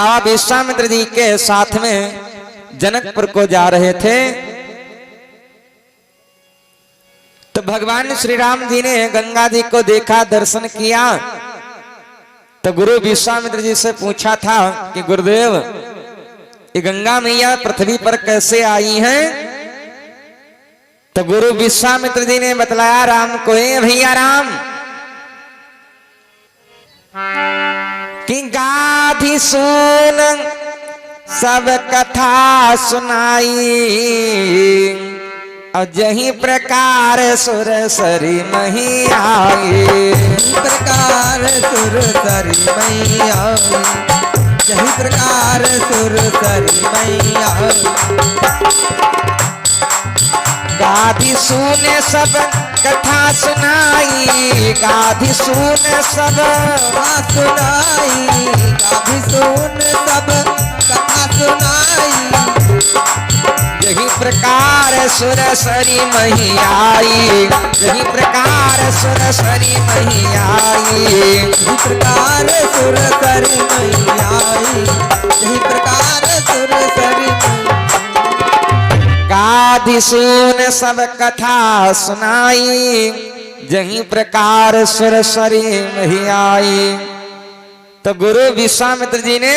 आप विश्वामित्र जी के साथ में जनकपुर को जा रहे थे तो भगवान श्री राम जी ने गंगा जी को देखा, दर्शन किया। तो गुरु विश्वामित्र जी से पूछा था कि गुरुदेव ये गंगा मैया पृथ्वी पर कैसे आई हैं? तो गुरु विश्वामित्र जी ने बतलाया राम को, भैया राम कि गाधी सुन सब कथा सुनाई और जही प्रकार सुर सरी मही आई, प्रकार सुर सरी मही आई, जही प्रकार सुर सरी मही आई। गाधी सुने सब कथा सुनाई, गाधी सुने सब कथा सुनाई, गाधी सुन सब कथा सुनाई। यही प्रकार सुर सरी मही आई, यही प्रकार सुर सरी मही आई, यही प्रकार सुर सरी मही आई, यही प्रकार सुर सरी मही। गाधी सुन सब कथा सुनाई, जही प्रकार सुर सरी मही आई। तो गुरु विश्वामित्र जी ने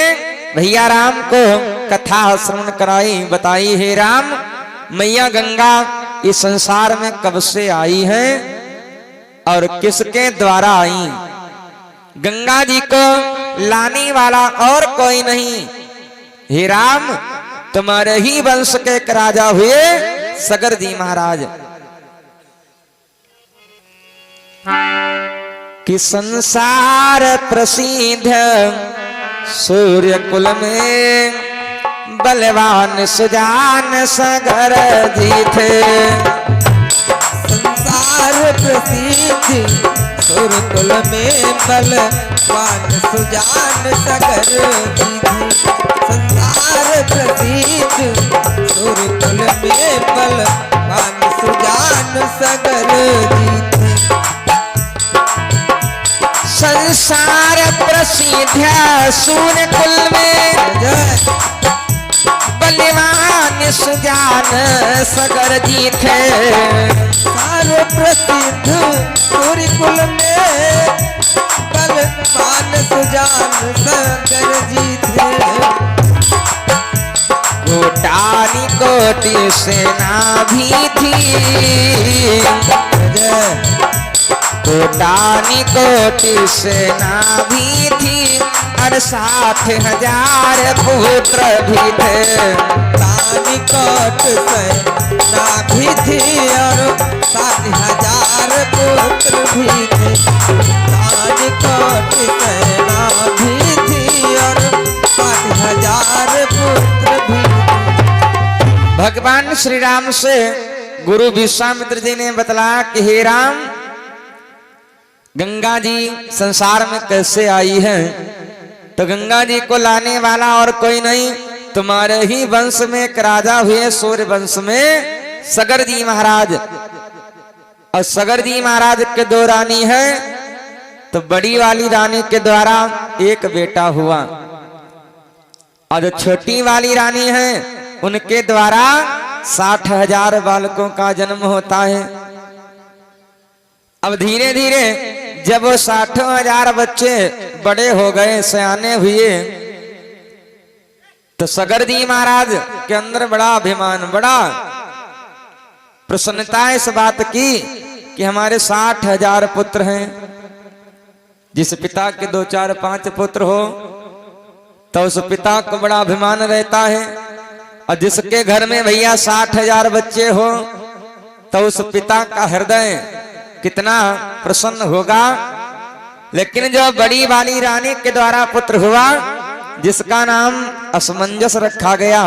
भैया राम को कथा श्रवण कराई, बताई, हे राम मैया गंगा इस संसार में कब से आई है और किसके द्वारा आई? गंगा जी को लाने वाला और कोई नहीं। हे राम तुम्हारे ही वंश के एक राजा हुए सगर जी महाराज कि संसार प्रसिद्ध सूर्य कुल में बलवान सुजान सगर जी थे। संसार प्रसिद्ध सूर्य कुल में बलवान सुजान सगर जी थे। संसार प्रसिद्ध सूर्य कुल में बलवान सुजान सगर जी थे। संसार प्रसिद्ध सूर्य कुल में बलवान सुजान सगर जी थे। संसार प्रसिद्ध सूर्य कुल में बलवान सुजान सगर जी थे। कोटानी कोटि सेना भी थी, कोटानी कोटि सेना भी थी और 60,000 पुत्र भी थे। कोटानी कोटि सेना भी थी और 60,000 पुत्र भी थे। कोटानी कोटि सेना भी थी और 60,000 पुत्र भी थे। भगवान श्री राम से गुरु विश्वामित्र जी ने बतलाया कि हे राम गंगा जी संसार में कैसे आई है? तो गंगा जी को लाने वाला और कोई नहीं, तुम्हारे ही वंश में एक राजा हुए सूर्य वंश में सगर जी महाराज। और सगर जी महाराज के 2 रानी है। तो बड़ी वाली रानी के द्वारा एक बेटा हुआ और जो छोटी वाली रानी है उनके द्वारा 60,000 बालकों का जन्म होता है। अब धीरे धीरे जब वो 60,000 बच्चे बड़े हो गए, सयाने हुए, तो सगर जी महाराज के अंदर बड़ा अभिमान, बड़ा प्रसन्नता इस बात की कि हमारे 60,000 पुत्र हैं। जिस पिता के 2, 4, 5 पुत्र हो तो उस पिता को बड़ा अभिमान रहता है। और जिसके घर में भैया 60,000 बच्चे हो तो उस पिता का हृदय कितना प्रसन्न होगा। लेकिन जो बड़ी वाली रानी के द्वारा पुत्र हुआ जिसका नाम असमंजस रखा गया,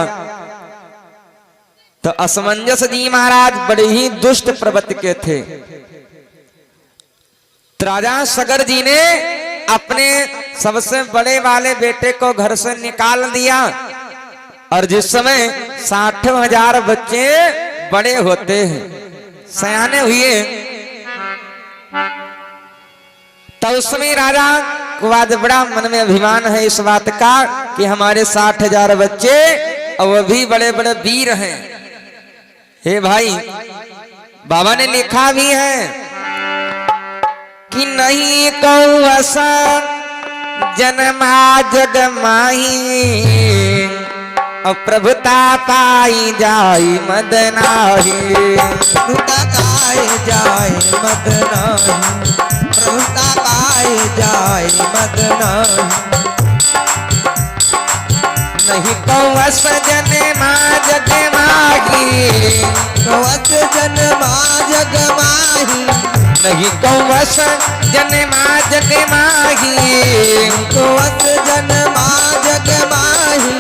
तो असमंजस जी महाराज बड़े ही दुष्ट प्रवृत्ति के थे। तो राजा सगर जी ने अपने सबसे बड़े वाले बेटे को घर से निकाल दिया। और जिस समय 60,000 बच्चे बड़े होते हैं, सयाने हुए, तो उस समय राजा को आज बड़ा मन में अभिमान है इस बात का कि हमारे 60,000 बच्चे और वो भी बड़े बड़े वीर हैं। हे भाई, बाबा ने लिखा भी है कि नहीं कौ ऐसा जन्मा जग माही और प्रभुता पाई जाई मद नाही। प्रभुता पाई जाए मद नाही, प्रभुता पाई जाए मद नाही। नहीं कौवस जन्मा जग माही, कौवस जन्मा जग माही, नहीं कौवस जन्मा जग माही, कौवस जन्मा जग माही।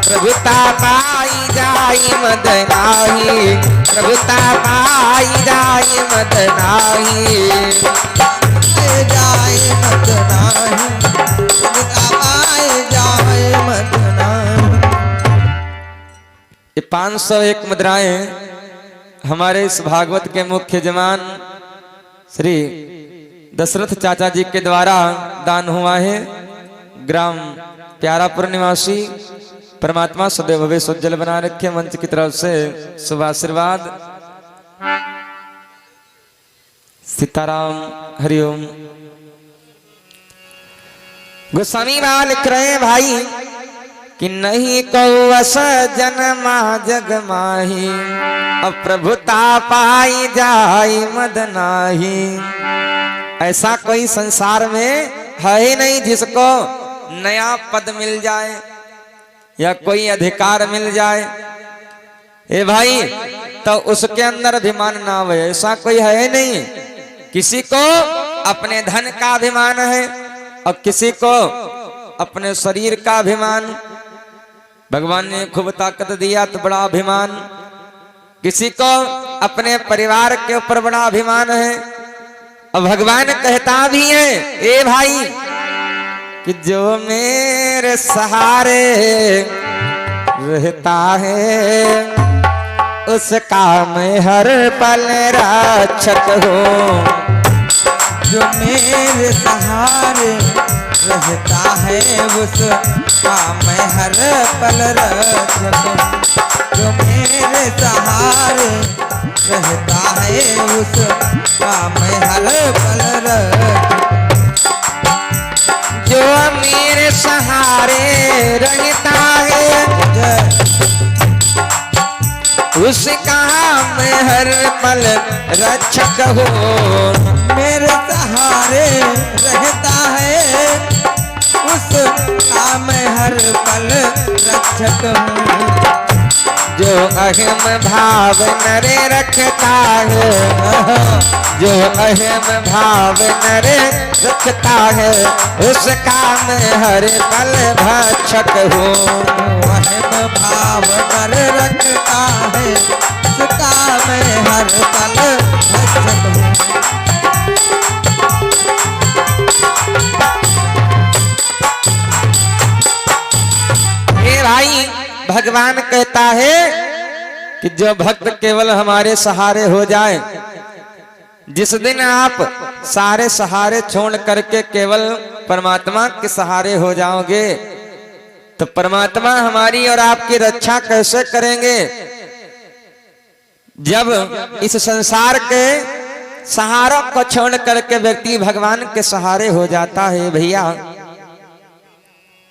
प्रभुता पाई जाई मद नाही, प्रभुता पाई जाई मद नाही। जाए मद नाही, प्रभुता पाई जाए मद नाही। ये 501 मुद्राएं हमारे इस भागवत के मुख्य जमान श्री दशरथ चाचा जी के द्वारा दान हुआ है। ग्राम प्यारापुर निवासी परमात्मा सदैव भविष्य उज्जवल बना रखे। मंच की तरफ से शुभ आशीर्वाद। सीताराम, हरिओम। गोस्वामी बाबा लिख रहे हैं भाई कि नहीं कौवस जन्मा जग माही अब प्रभुता पाई जाई मद नाही। ऐसा कोई संसार में है ही नहीं जिसको नया पद मिल जाए या कोई अधिकार मिल जाए। ए भाई, तो उसके अंदर अभिमान ना हो, ऐसा कोई है नहीं। किसी को अपने धन का अभिमान है और किसी को अपने शरीर का अभिमान। भगवान ने खूब ताकत दिया तो बड़ा अभिमान। किसी को अपने परिवार के ऊपर बड़ा अभिमान है। और भगवान कहता भी है, ए भाई, कि जो मेरे सहारे रहता है उसका मैं हर पल रक्षक हूँ। जो मेरे सहारे रहता है उसका मैं हर पल रक्षक हूँ। जो मेरे सहारे रहता है उसका मैं हर पल रक्षक हूँ। जो मेरे सहारे रहता है उसका मैं हर पल रक्षक हूँ। मेरे सहारे रहता है उसका मैं हर पल रक्षक हूँ। जो अहम भाव नरे रखता है, जो अहम भाव नरे रखता है उसका मैं हर पल भक्षक हूँ। अहम भाव नर रखता है उसका मैं हर पल भक्षक हूँ। हे भाई, भगवान कहता है कि जो भक्त केवल हमारे सहारे हो जाए, जिस दिन आप सारे सहारे छोड़ करके केवल परमात्मा के सहारे हो जाओगे तो परमात्मा हमारी और आपकी रक्षा कैसे करेंगे? जब इस संसार के सहारों को छोड़ करके व्यक्ति भगवान के सहारे हो जाता है। भैया,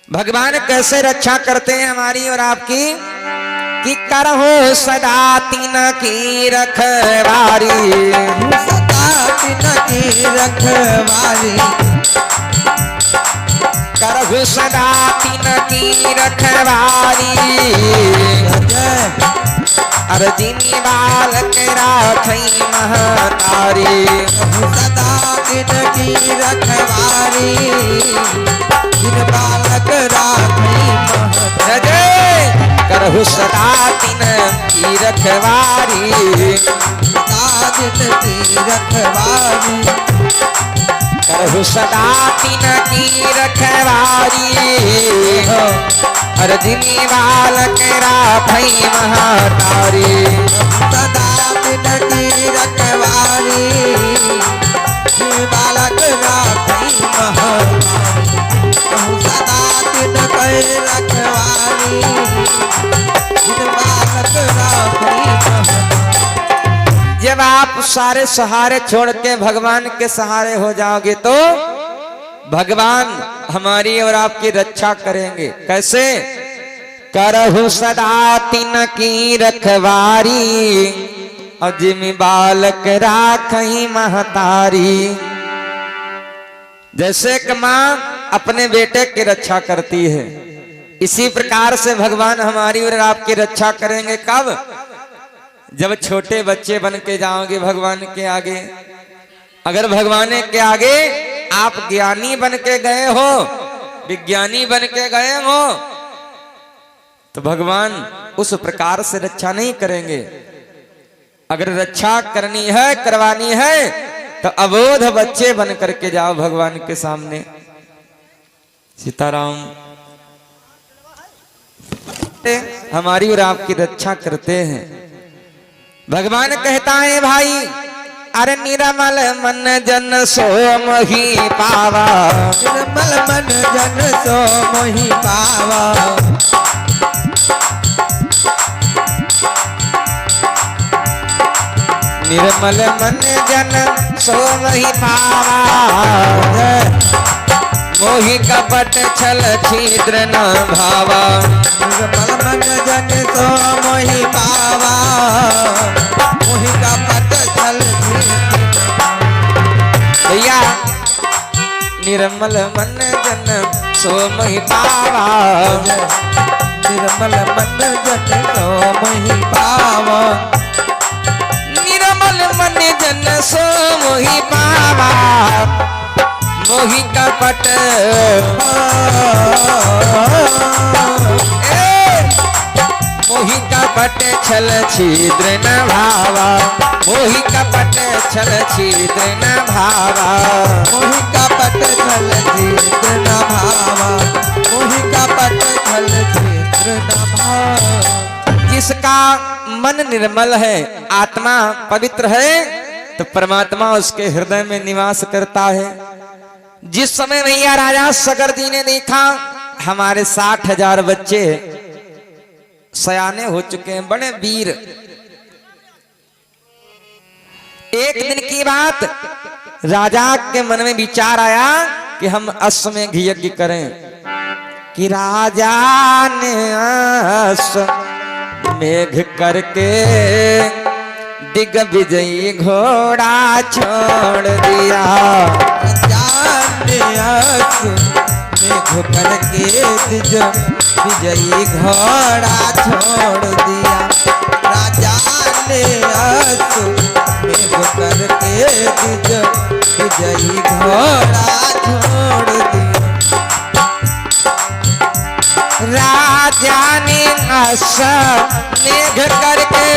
भगवान कैसे रक्षा करते हैं हमारी और आपकी? कि करहो सदा तीन की रखवारी, सदा तीन की रखवारी, करहो सदा तीन की रखवारी। अर्जुनी बालक राखई महतारी, सदा तीन की रखवारी, तीन बालक राखई महतारी। करहु सदा तीन की रखवारी, सदा तीन की रखवारी, करहु सदा तीन की रखवारी। अर्जुनी बालक राखई महतारी, सदा तीन की रखवारी, तीन बालक राखई महतारी। जिन बालक राखी महतारी। जब आप सारे सहारे छोड़ के भगवान के सहारे हो जाओगे तो भगवान हमारी और आपकी रक्षा करेंगे। कैसे? करहु सदा तिन की रखवारी, और जिमि बालक राखी महतारी। जैसे कि माँ अपने बेटे की रक्षा करती है, इसी प्रकार से भगवान हमारी और आपकी रक्षा करेंगे। कब? जब छोटे बच्चे बन के जाओगे भगवान के आगे। अगर भगवान के आगे आप ज्ञानी बन के गए हो, विज्ञानी बन के गए हो, तो भगवान उस प्रकार से रक्षा नहीं करेंगे। अगर रक्षा करनी है, करवानी है, तो अबोध बच्चे बन करके जाओ भगवान के सामने। सीताराम हमारी और आपकी रक्षा करते हैं। भगवान कहता है भाई, अरे निर्मल मन जन सो मोहि पावा, निर्मल मन जन सो मोहि पावा। निर्मल मन जन सो मोहि पावा, मोहि कपट छल छिद्र न भावा। निर्मल मन जन सो मोहि पावा, मोहि कपट छल भैया, निर्मल मन जन सो मोहि पावा, निर्मल मन जन सो मोहि पावा। निर्मल मन जन सो मोहि पावा, मोहि कपट मोहि कपट छल छिद्र न भावा, मोहि कपट छल छिद्र न भावा। मोहि कपट छल छिद्र न भावा, मोहि कपट छल छिद्र न भावा। जिसका मन निर्मल है, आत्मा पवित्र है, तो परमात्मा उसके हृदय में निवास करता है। जिस समय भैया राजा सगर जी ने देखा हमारे 60,000 बच्चे सयाने हो चुके हैं, बड़े वीर। एक दिन की बात, राजा के मन में विचार आया कि हम अश्वमेघ यज्ञ करें। कि राजा ने अश्वमेघ करके दिग्विजयी घोड़ा छोड़ दिया। मेघ करके विजयी घोड़ा छोड़ दिया। राजा ने मेघ करके विजयी घोड़ा छोड़ दिया। राजा ने अश्वमेघ करके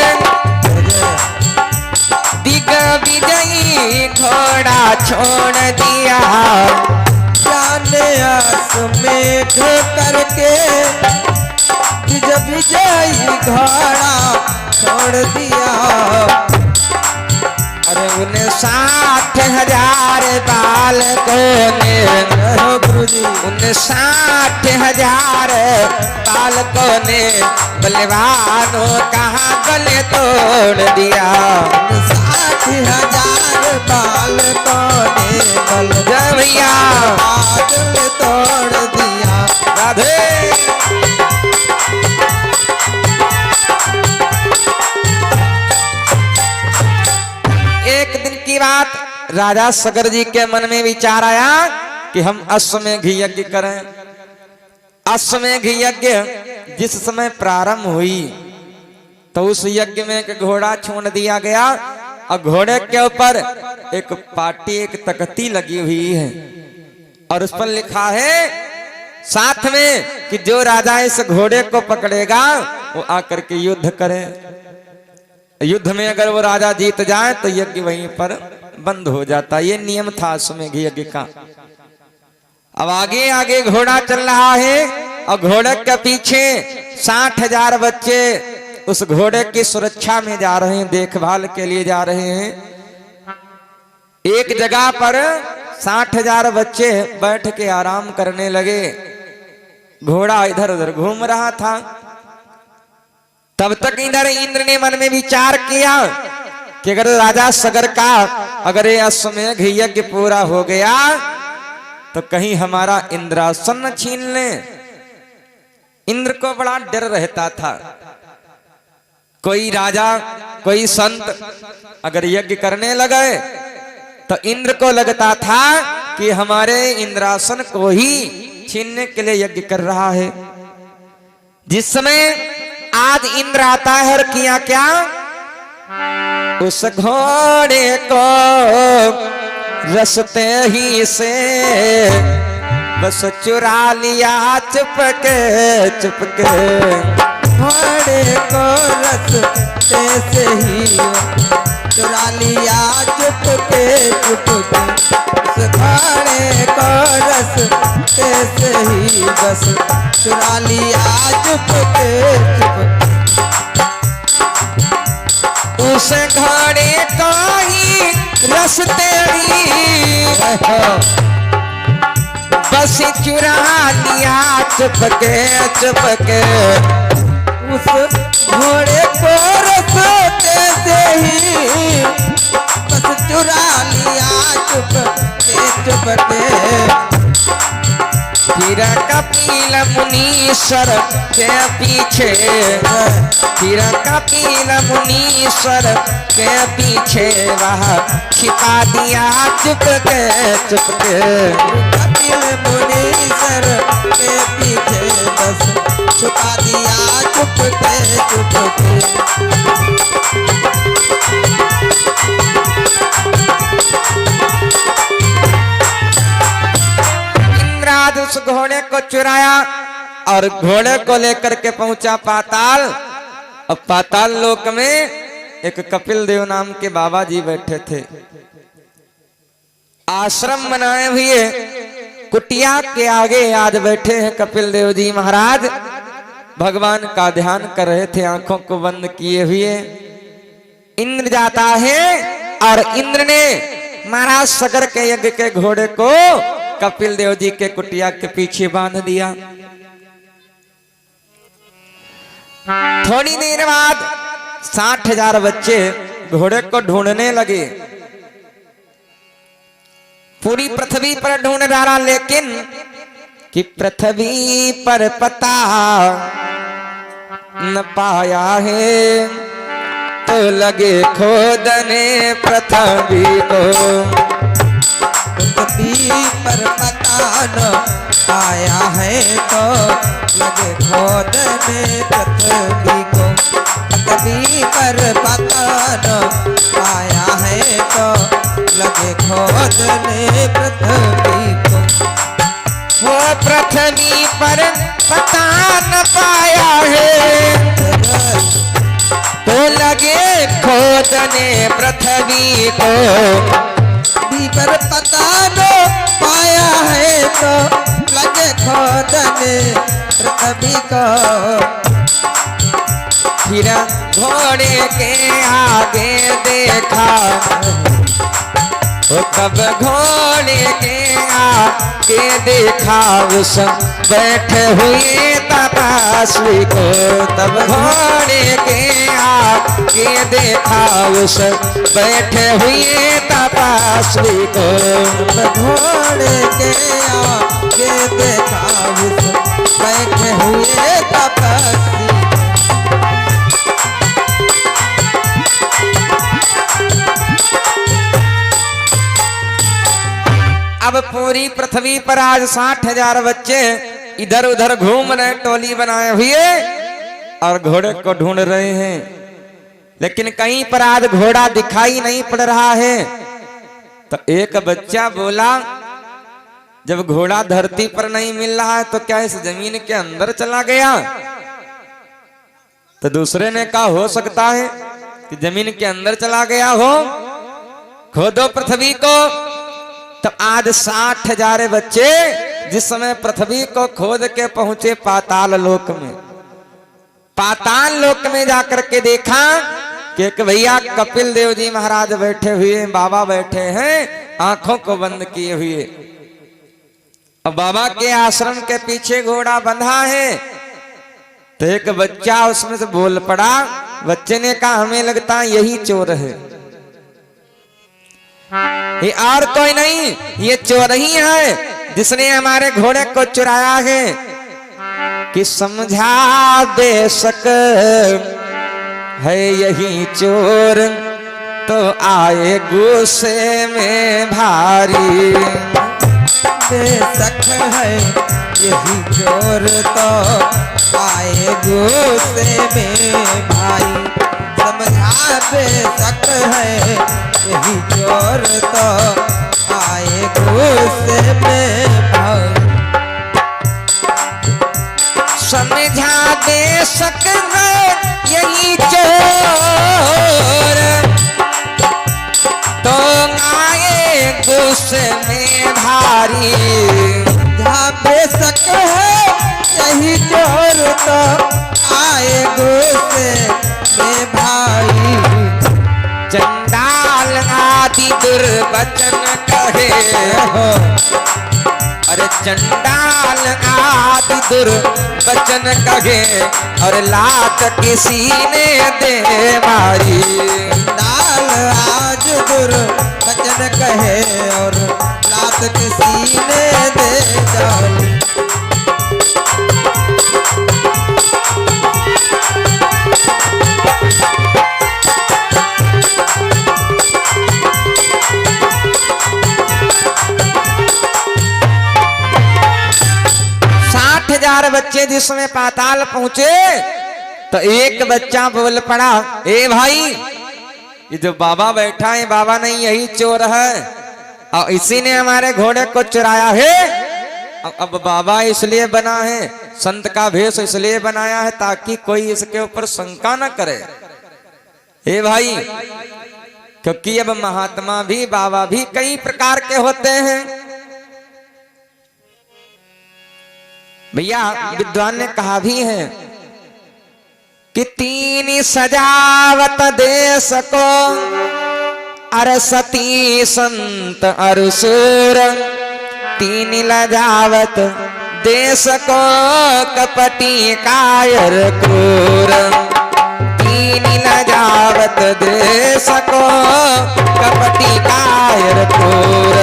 दिग्विजयी घोड़ा छोड़ दिया। जाने अश्वमेघ करके विजयी घोड़ा छोड़ दिया। अरे उन 60,000 बालकों ने, गुरु जी, उन 60,000 बालकों ने बलवानों कहाँ गले तोड़ दिया। 60,000 बालकों ने बल भैया गले तोड़ दिया। राधे। एक दिन की बात, राजा सगर जी के मन में विचार आया कि हम अश्वमेघ यज्ञ करें। अश्वमेघ यज्ञ जिस समय प्रारंभ हुई तो उस यज्ञ में एक घोड़ा छोड़ दिया गया, और घोड़े के ऊपर एक पाटी, एक तख्ती लगी हुई है, और उस पर लिखा है साथ में कि जो राजा इस घोड़े को पकड़ेगा वो आकर के युद्ध करे। युद्ध में अगर वो राजा जीत जाए तो यज्ञ वहीं पर बंद हो जाता। ये नियम था अश्वमेघ यज्ञ का। अब आगे आगे घोड़ा चल रहा है, और घोड़े के पीछे 60,000 बच्चे उस घोड़े की सुरक्षा में जा रहे हैं, देखभाल के लिए जा रहे हैं। एक जगह पर 60,000 बच्चे बैठ के आराम करने लगे। घोड़ा इधर उधर घूम रहा था। तब तक इधर इंद्र ने मन में विचार किया कि अगर राजा सगर का अगर ये अश्वमेघ यज्ञ पूरा हो गया तो कहीं हमारा इंद्रासन न छीन ले। इंद्र को बड़ा डर रहता था। कोई राजा कोई संत अगर यज्ञ करने लगे तो इंद्र को लगता था कि हमारे इंद्रासन को ही छीनने के लिए यज्ञ कर रहा है। जिस समय आज इंद्र आता है और किया क्या, उस घोड़े को रस्ते ही से बस चुरा लिया चुपके चुपके। घोड़े को रस्ते से ही चुरा लिया चुपके चुपके। उस घोड़े को रस्ते से ही बस चुरा लिया चुपके चुपके। उस घोड़े को ही रस्ते ही बस चुरा लिया चुपके चुपके। उस घोड़े को रस्ते से ही बस चुरा लिया चुपके चुपके। फिर कपिल मुनीश्वर के पीछे, फिर कपिल मुनीश्वर के पीछे वह छिपा दिया चुपके चुपके। कपिल मुनीश्वर के पीछे बस छुपा दिया चुपके चुपके। इंद्राद उस घोड़े को चुराया और घोड़े को लेकर के पहुंचा पाताल। और पाताल लोक में एक कपिल देव नाम के बाबा जी बैठे थे। आश्रम बनाए हुए कुटिया के आगे आज बैठे हैं कपिल देव जी महाराज। भगवान का ध्यान कर रहे थे आंखों को बंद किए हुए। इंद्र जाता है और इंद्र ने महाराज सगर के यज्ञ के घोड़े को कपिल देव जी के कुटिया के पीछे बांध दिया। थोड़ी देर बाद 60,000 बच्चे घोड़े को ढूंढने लगे। पूरी पृथ्वी पर ढूंढ डाला लेकिन कि पृथ्वी पर पता न पाया है। तो लगे खोदने पृथ्वी को, पृथ्वी पर पता न पाया है। तो लगे खोदने पृथ्वी को। पृथ्वी पर पता न पाया है। तो लगे खोदने पृथ्वी को। वो पृथ्वी पर पता न पाया है तो लगे खोदने पृथ्वी को। पृथ्वी पर पता न पाया है तो लगे खोदने पृथ्वी को। फिर घोड़े के आगे देखा, तो तब घोड़े के आगे देखा उस बैठे हुए तपस्वी को। तब घोड़े के आगे देखा उस बैठे हुए तपस्वी को। घोड़े के आगे देखा उस बैठे हुए तपस्वी। अब पूरी पृथ्वी पर आज 60,000 बच्चे इधर उधर घूम रहे, टोली बनाए हुए और घोड़े को ढूंढ रहे हैं। लेकिन कहीं पर आज घोड़ा दिखाई नहीं पड़ रहा है। तो एक बच्चा बोला, जब घोड़ा धरती पर नहीं मिल रहा है तो क्या इस जमीन के अंदर चला गया? तो दूसरे ने कहा हो सकता है कि जमीन के अंदर चला गया हो, खोदो पृथ्वी को। तो आज 60,000 बच्चे जिस समय पृथ्वी को खोद के पहुंचे पाताल लोक में, पाताल लोक में जाकर के देखा कि एक भैया कपिल देव जी महाराज बैठे हुए, बाबा बैठे हैं आंखों को बंद किए हुए। अब बाबा के आश्रम के पीछे घोड़ा बंधा है, तो एक बच्चा उसमें से बोल पड़ा। बच्चे ने कहा हमें लगता है यही चोर है, ये और कोई नहीं, ये चोर ही है जिसने हमारे घोड़े को चुराया है। कि समझा बेशक है यही चोर, तो आए गुस्से में भारी। बेशक है यही चोर, तो आए गुस्से में भाई। समझा बेशक है यही चोर, तो आए गुस्से में भाई। समझा बेशक है यही चोर, तो आए गुस्से में भारी। जहाँ बेशक है यही चोर, तो आए गुस्से में भाई। चंडाल आदि दुर्वचन कहे हो, अरे चंडाल आदि दुर्वचन कहे, और लात किसी ने दे मारी। चंडाल आज दुर्वचन कहे, और लात किसी ने दे जाई। बच्चे जिस समय पाताल पहुंचे, तो एक बच्चा बोल पड़ा, ए भाई ये जो बाबा बैठा है, बाबा नहीं यही चोर है, और इसी ने हमारे घोड़े को चुराया है। अब बाबा इसलिए बना है, संत का भेष इसलिए बनाया है ताकि कोई इसके ऊपर शंका न करे। हे भाई, क्योंकि अब महात्मा भी बाबा भी कई प्रकार के होते हैं। भैया विद्वान ने कहा भी है कि तीन सजावत देश को, अरसती संत अरसुर। तीन लजावत देश को, कपटी कायर क्रूर। तीन लजावत देश को, कपटी कायर क्रूर।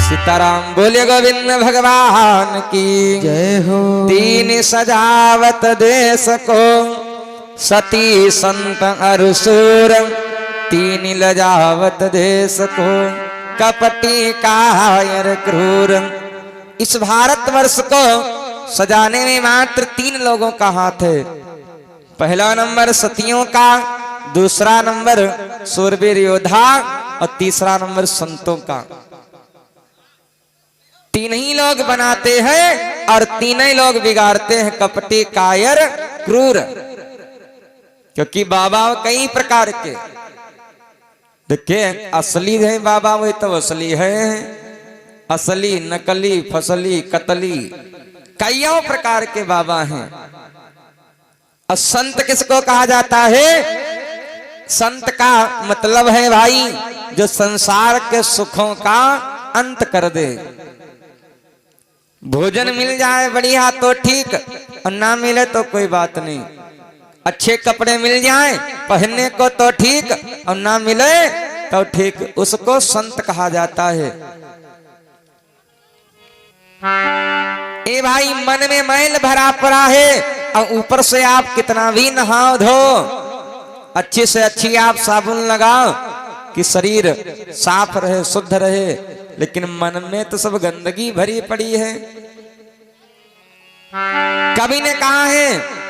सीताराम बोले गोविंद भगवान की जय हो। तीन सजावत देश को, सती संत अरसुर। तीन लजावत देश को, कपटी कायर क्रूर। इस भारतवर्ष को सजाने में मात्र तीन लोगों का हाथ है। पहला नंबर सतियों का, दूसरा नंबर शूरवीर योद्धा, और तीसरा नंबर संतों का। तीन ही लोग बनाते हैं और तीन ही लोग बिगाड़ते हैं, कपटी कायर क्रूर। क्योंकि बाबा कई प्रकार के, देखिए असली है बाबा, वही तो असली है। असली, नकली, फसली, कतली, कईयों प्रकार के बाबा हैं। और संत किसको कहा जाता है? संत का मतलब है भाई जो संसार के सुखों का अंत कर दे। भोजन मिल जाए बढ़िया तो ठीक, और ना मिले तो कोई बात नहीं। अच्छे कपड़े मिल जाए पहनने को तो ठीक, और ना मिले तो ठीक, उसको संत कहा जाता है। ए भाई, मन में मैल भरा पड़ा है, और ऊपर से आप कितना भी नहाओ धो, अच्छी से अच्छी आप साबुन लगाओ कि शरीर साफ रहे, शुद्ध रहे, लेकिन मन में तो सब गंदगी भरी पड़ी है। कवि ने कहा है,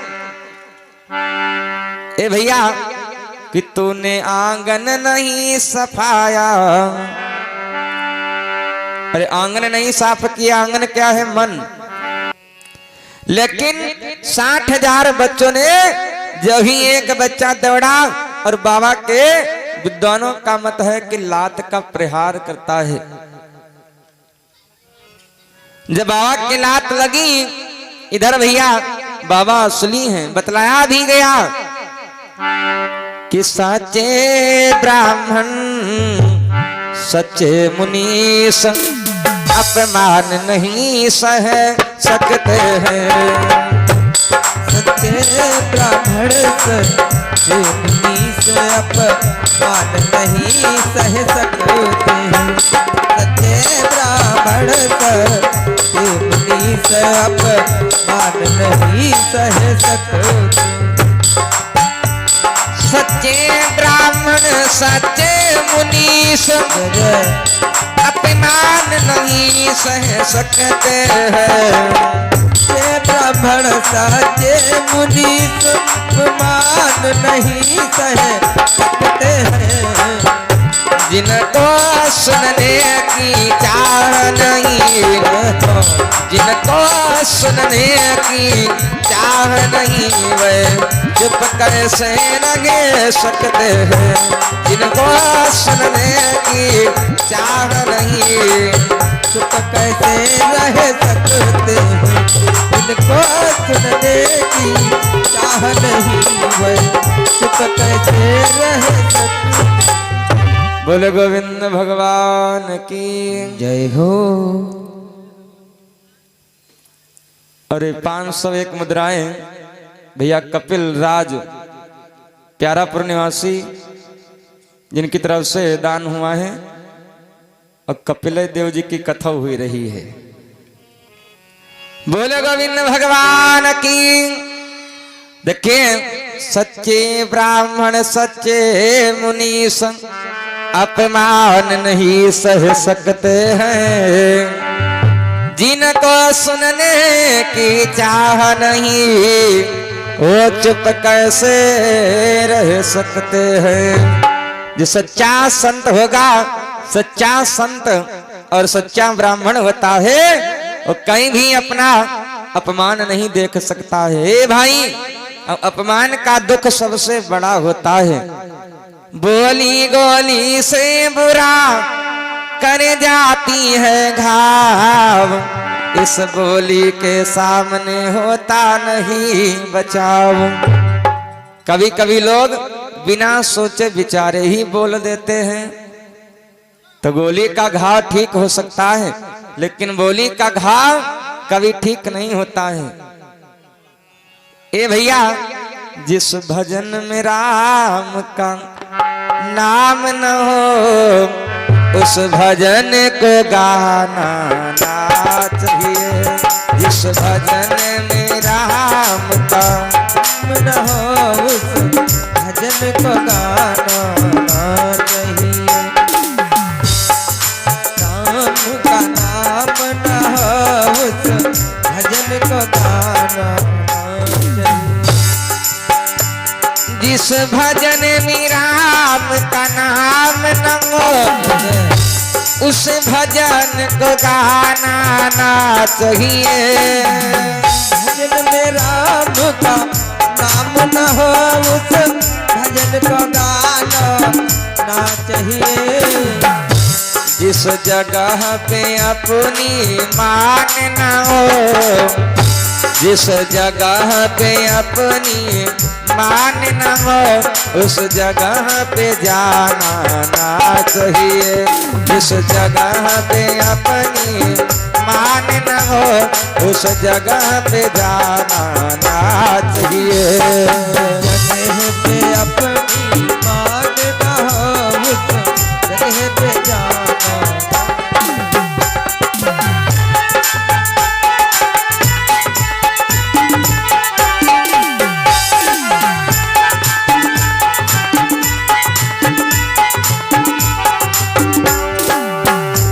ए भैया कि तूने आंगन नहीं सफाया। अरे आंगन नहीं साफ किया, आंगन क्या है? मन। लेकिन 60,000 बच्चों ने जो ही एक बच्चा दौड़ा, और बाबा के विद्वानों का मत है कि लात का प्रहार करता है। जब बाबा की लात लगी, इधर भैया बाबा असली हैं, बतलाया भी गया कि सच्चे ब्राह्मण सच्चे मुनीस अपमान नहीं सह सकते हैं। सच्चे ब्राह्मण सच्चे मुनीस अपमान नहीं सह सकते हैं। सच्चे ब्राह्मण सच्चे मुनीस अपमान नहीं सह सकते। सच्चे ब्राह्मण सच्चे मुनीस अपमान नहीं सह सकते हैं। सच्चे ब्राह्मण सच्चे मुनीस अपमान नहीं सह सकते हैं। जिनको सुनने की चाह नहीं, जिनको सुनने की चाह नहीं वे चुप कैसे लगे सकते हैं। जिनको सुनने की चाह नहीं चुप कैसे रह सकते हैं। जिनको सुनने की चाह नहीं वे चुप कैसे रह सकते हैं। बोले गोविंद भगवान की जय हो। अरे 501 मुद्राएं भैया कपिल राज प्यारापुर निवासी जिनकी तरफ से दान हुआ है और कपिल देव जी की कथा हुई रही है। बोले गोविंद भगवान की। देखिए सच्चे ब्राह्मण सच्चे मुनीस अपमान नहीं सह सकते हैं। जिनको सुनने की चाह नहीं वो चुप कैसे रह सकते हैं। जो सच्चा संत होगा, सच्चा संत और सच्चा ब्राह्मण होता है वो कहीं भी अपना अपमान नहीं देख सकता है। ए भाई, अपमान का दुख सबसे बड़ा होता है। बोली गोली से बुरा कर जाती है घाव, इस बोली के सामने होता नहीं बचाव। कभी कभी लोग बिना सोचे विचारे ही बोल देते हैं। तो गोली का घाव ठीक हो सकता है लेकिन बोली का घाव कभी ठीक नहीं होता है। ए भैया, जिस भजन में राम का नाम न हो उस भजन को गाना ना चाहिए। जिस भजन में राम का नाम न हो उस भजन को गाना ना चाहिए। राम का नाम न हो उस भजन को गाना ना चाहिए। जिस भजन में राम का नाम न हो उस भजन को गाना ना चाहिए। भजन में राम का नाम न हो उस भजन को गाना ना चाहिए। जिस जगह पे अपनी मान न हो, जिस जगह पे अपनी मान न हो उस जगह पे जाना ना चाहिए। जिस जगह पे अपनी मान न हो उस जगह पे जाना ना चाहिए। जगह पे अपनी मान न हो उस जगह पे जाना।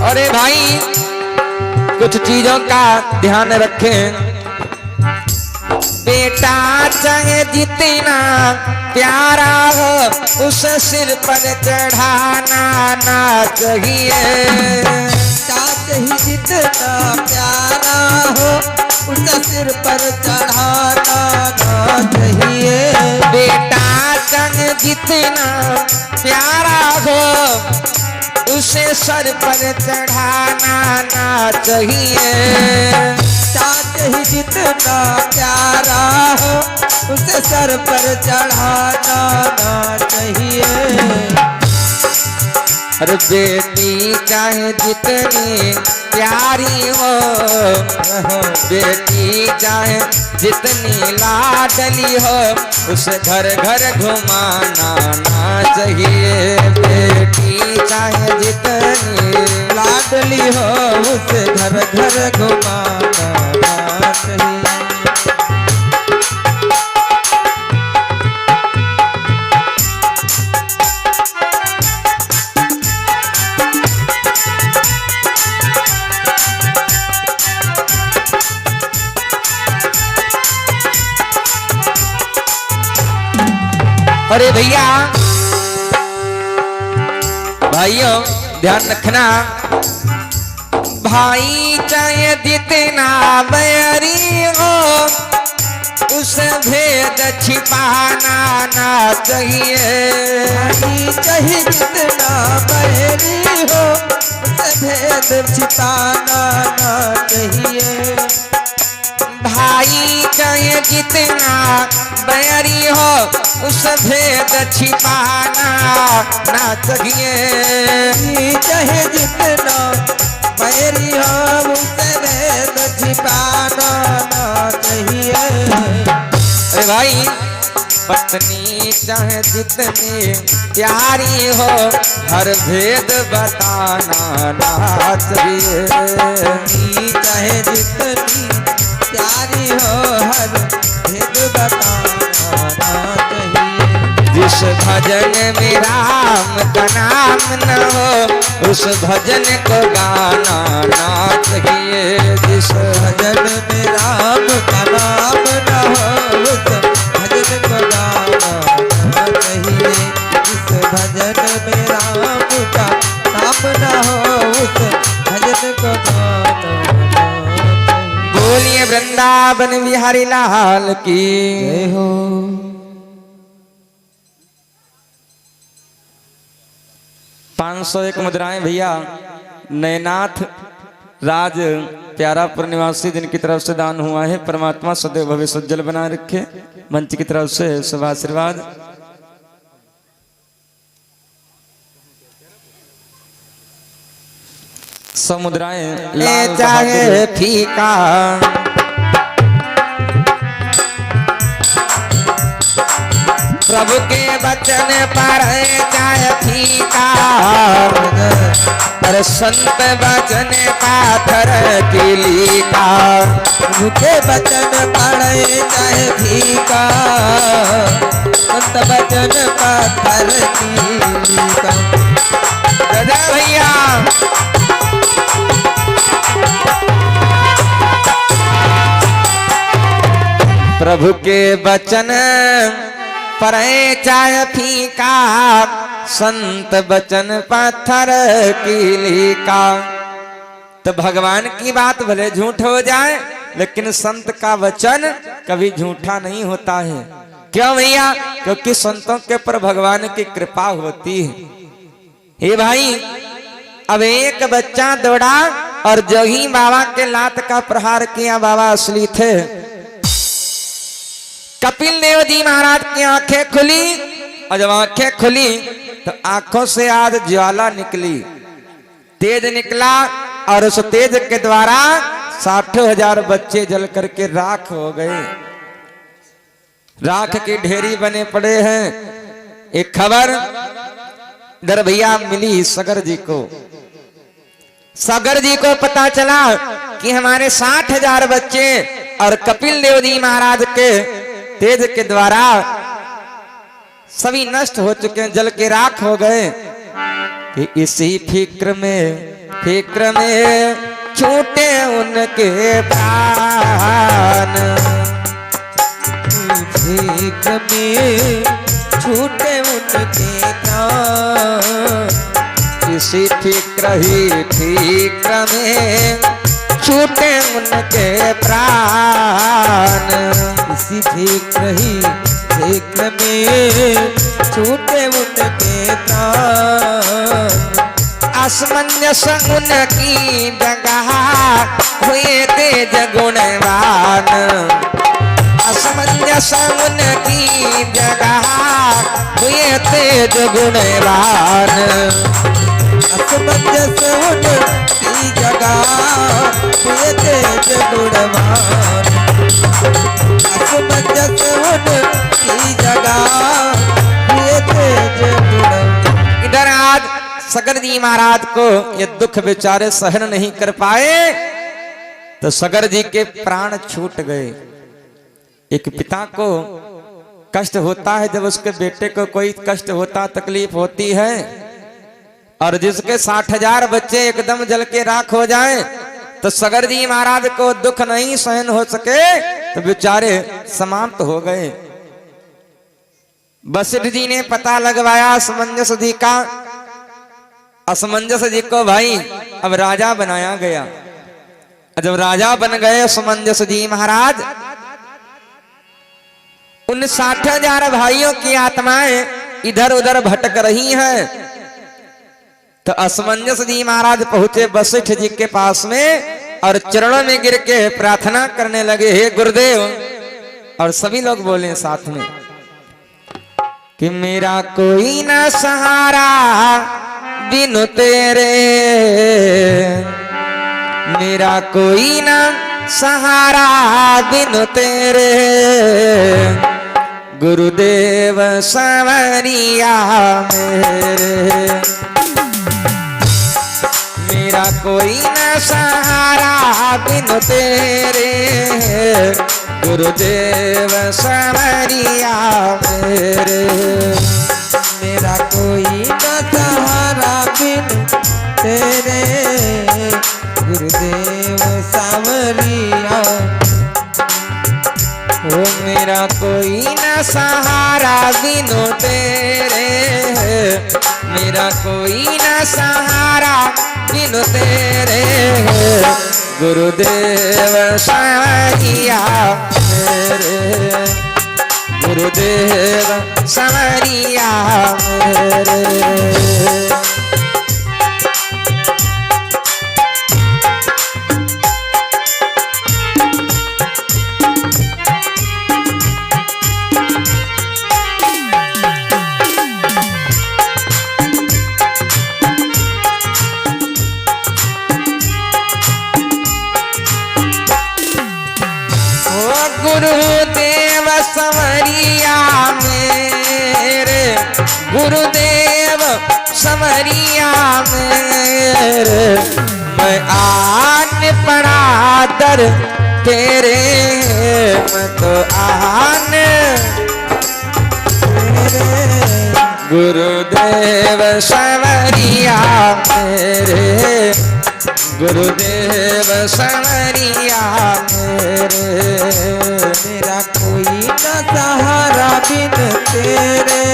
अरे भाई, कुछ चीजों का ध्यान रखें। बेटा चाहे जितना प्यारा हो उस सिर पर चढ़ाना ना चाहिए। चाहे जितना प्यारा हो उस सिर पर चढ़ाना ना चाहिए। बेटा चाहे जितना प्यारा हो उसे सर पर चढ़ाना ना चाहिए। ही जितना प्यारा हो उसे सर पर चढ़ाना ना चाहिए। अरे बेटी चाहे जितनी प्यारी हो, बेटी चाहे जितनी लाडली हो, उसे घर घर घुमाना ना चाहिए। बेटी चाहे जितनी लाडली हो उसे घर घर घुमाना ना चाहिए। अरे भैया भाइयों ध्यान रखना, भाई चाहे जितना बैरी हो उसे भेद छिपाना ना चाहिए। भाई चाहे जितना बैरी हो उसे भेद छिपाना ना चाहिए। भाई चाहे जितना बैरी हो उस भेद छिपाना ना चाहिए। चाहे जितना बैरी हो उसे भेद छिपाना ना चाहिए। अरे भाई पत्नी चाहे जितनी प्यारी हो हर भेद बताना ना चाहिए। चाहे जितनी प्यारी हो हर भेद बताना ना चाहिए। जिस भजन में राम का नाम न हो उस भजन को गाना ना चाहिए। जिस भजन में राम का नाम न हो उस भजन को गाना ना चाहिए। जिस भजन में राम का नाम न हो उस भजन को गाना ना चाहिए। बोलिए वृंदावन बिहारी लाल की जय हो। 501 मुद्राएं भैया नयनाथ राज प्यारापुर निवासी जिनकी तरफ से दान हुआ है। परमात्मा सदैव भविष्य उज्जवल बनाए रखे। मंच की तरफ से शुभ आशीर्वाद। सब मुद्राएं लाल चाहे बहादुर फीका प्रभु के वचन पर चाहे फीका, अरे संत वचन पाथर की लीका। प्रभु के वचन पढ़े चाहे फीका, संत वचन पाथर की लीका। दादा भैया प्रभु के वचन पढ़े चाहे फीका, संत वचन पत्थर की लीका। तो भगवान की बात भले झूठ हो जाए लेकिन संत का वचन कभी झूठा नहीं होता है। क्यों भैया? क्योंकि संतों के ऊपर भगवान की कृपा होती है। हे भाई अब एक बच्चा दौड़ा और जो ही बाबा के लात का प्रहार किया, बाबा असली थे। कपिल देव जी महाराज की आंखें खुली और जब आंखें खुली तो आंखों से आज ज्वाला निकली, तेज निकला और उस तेज के द्वारा 60,000 बच्चे जल करके राख हो गए। राख की ढेरी बने पड़े हैं। एक खबर इधर भैया मिली सगर जी को। सगर जी को पता चला कि हमारे 60,000 बच्चे और कपिल देव जी महाराज के तेज के द्वारा सभी नष्ट हो चुके हैं, जल के राख हो गए। कि इसी फिक्र में छूटे उनके प्राण, फिक्र में छूटे उनके प्राण। इसी फिक्र में छूटे उनके प्राण। इसी फिक्र में छूटे उनके प्राण। असमंजस उनकी जगह हुए तेज गुणवान। असमन की जगह हुए तेज गुणवान। असमंजस उनकी जगह हुए तेज गुणवान। असमंजस उनकी जगह हुए तेज गुणवान। इधर आज सगर जी महाराज को ये दुख बेचारे सहन नहीं कर पाए तो सगर जी के प्राण छूट गए। एक पिता को कष्ट होता है जब उसके बेटे को कोई कष्ट होता, तकलीफ होती है, और जिसके 60,000 बच्चे एकदम जल के राख हो जाएं, तो सगर जी महाराज को दुख नहीं सहन हो सके तो बेचारे समाप्त हो गए। वशिष्ठ जी ने पता लगवाया असमंजस जी का। असमंजस जी को भाई अब राजा बनाया गया। जब राजा बन गए असमंजस जी महाराज, उन 60,000 भाइयों की आत्माएं इधर उधर भटक रही हैं। तो असमंजस जी महाराज पहुंचे वशिष्ठ जी के पास में और चरणों में गिर के प्रार्थना करने लगे, हे गुरुदेव। और सभी लोग बोले साथ में कि मेरा कोई ना सहारा बिनु तेरे, मेरा कोई ना सहारा बिनु तेरे, गुरुदेव संवरिया मेरे। मेरा कोई न सहारा बिनु तेरे, गुरुदेव संवरिया मेरे। मेरा कोई न सहारा बिनु तेरे, गुरुदेव सांवरिया। ओ मेरा कोई न सहारा बिनु तेरे, मेरा कोई न सहारा बिनु तेरे, गुरुदेव संवरिया मेरे, गुरुदेव संवरिया मेरे। गुरुदेव संवरिया मेरे, गुरुदेव संवरिया मेरे। मैं आन पड़ा दर तेरे, मैं तो आन गुरुदेव संवरिया मेरे, गुरुदेव संवरिया मेरे। मेरा कोई न सहारा बिन तेरे,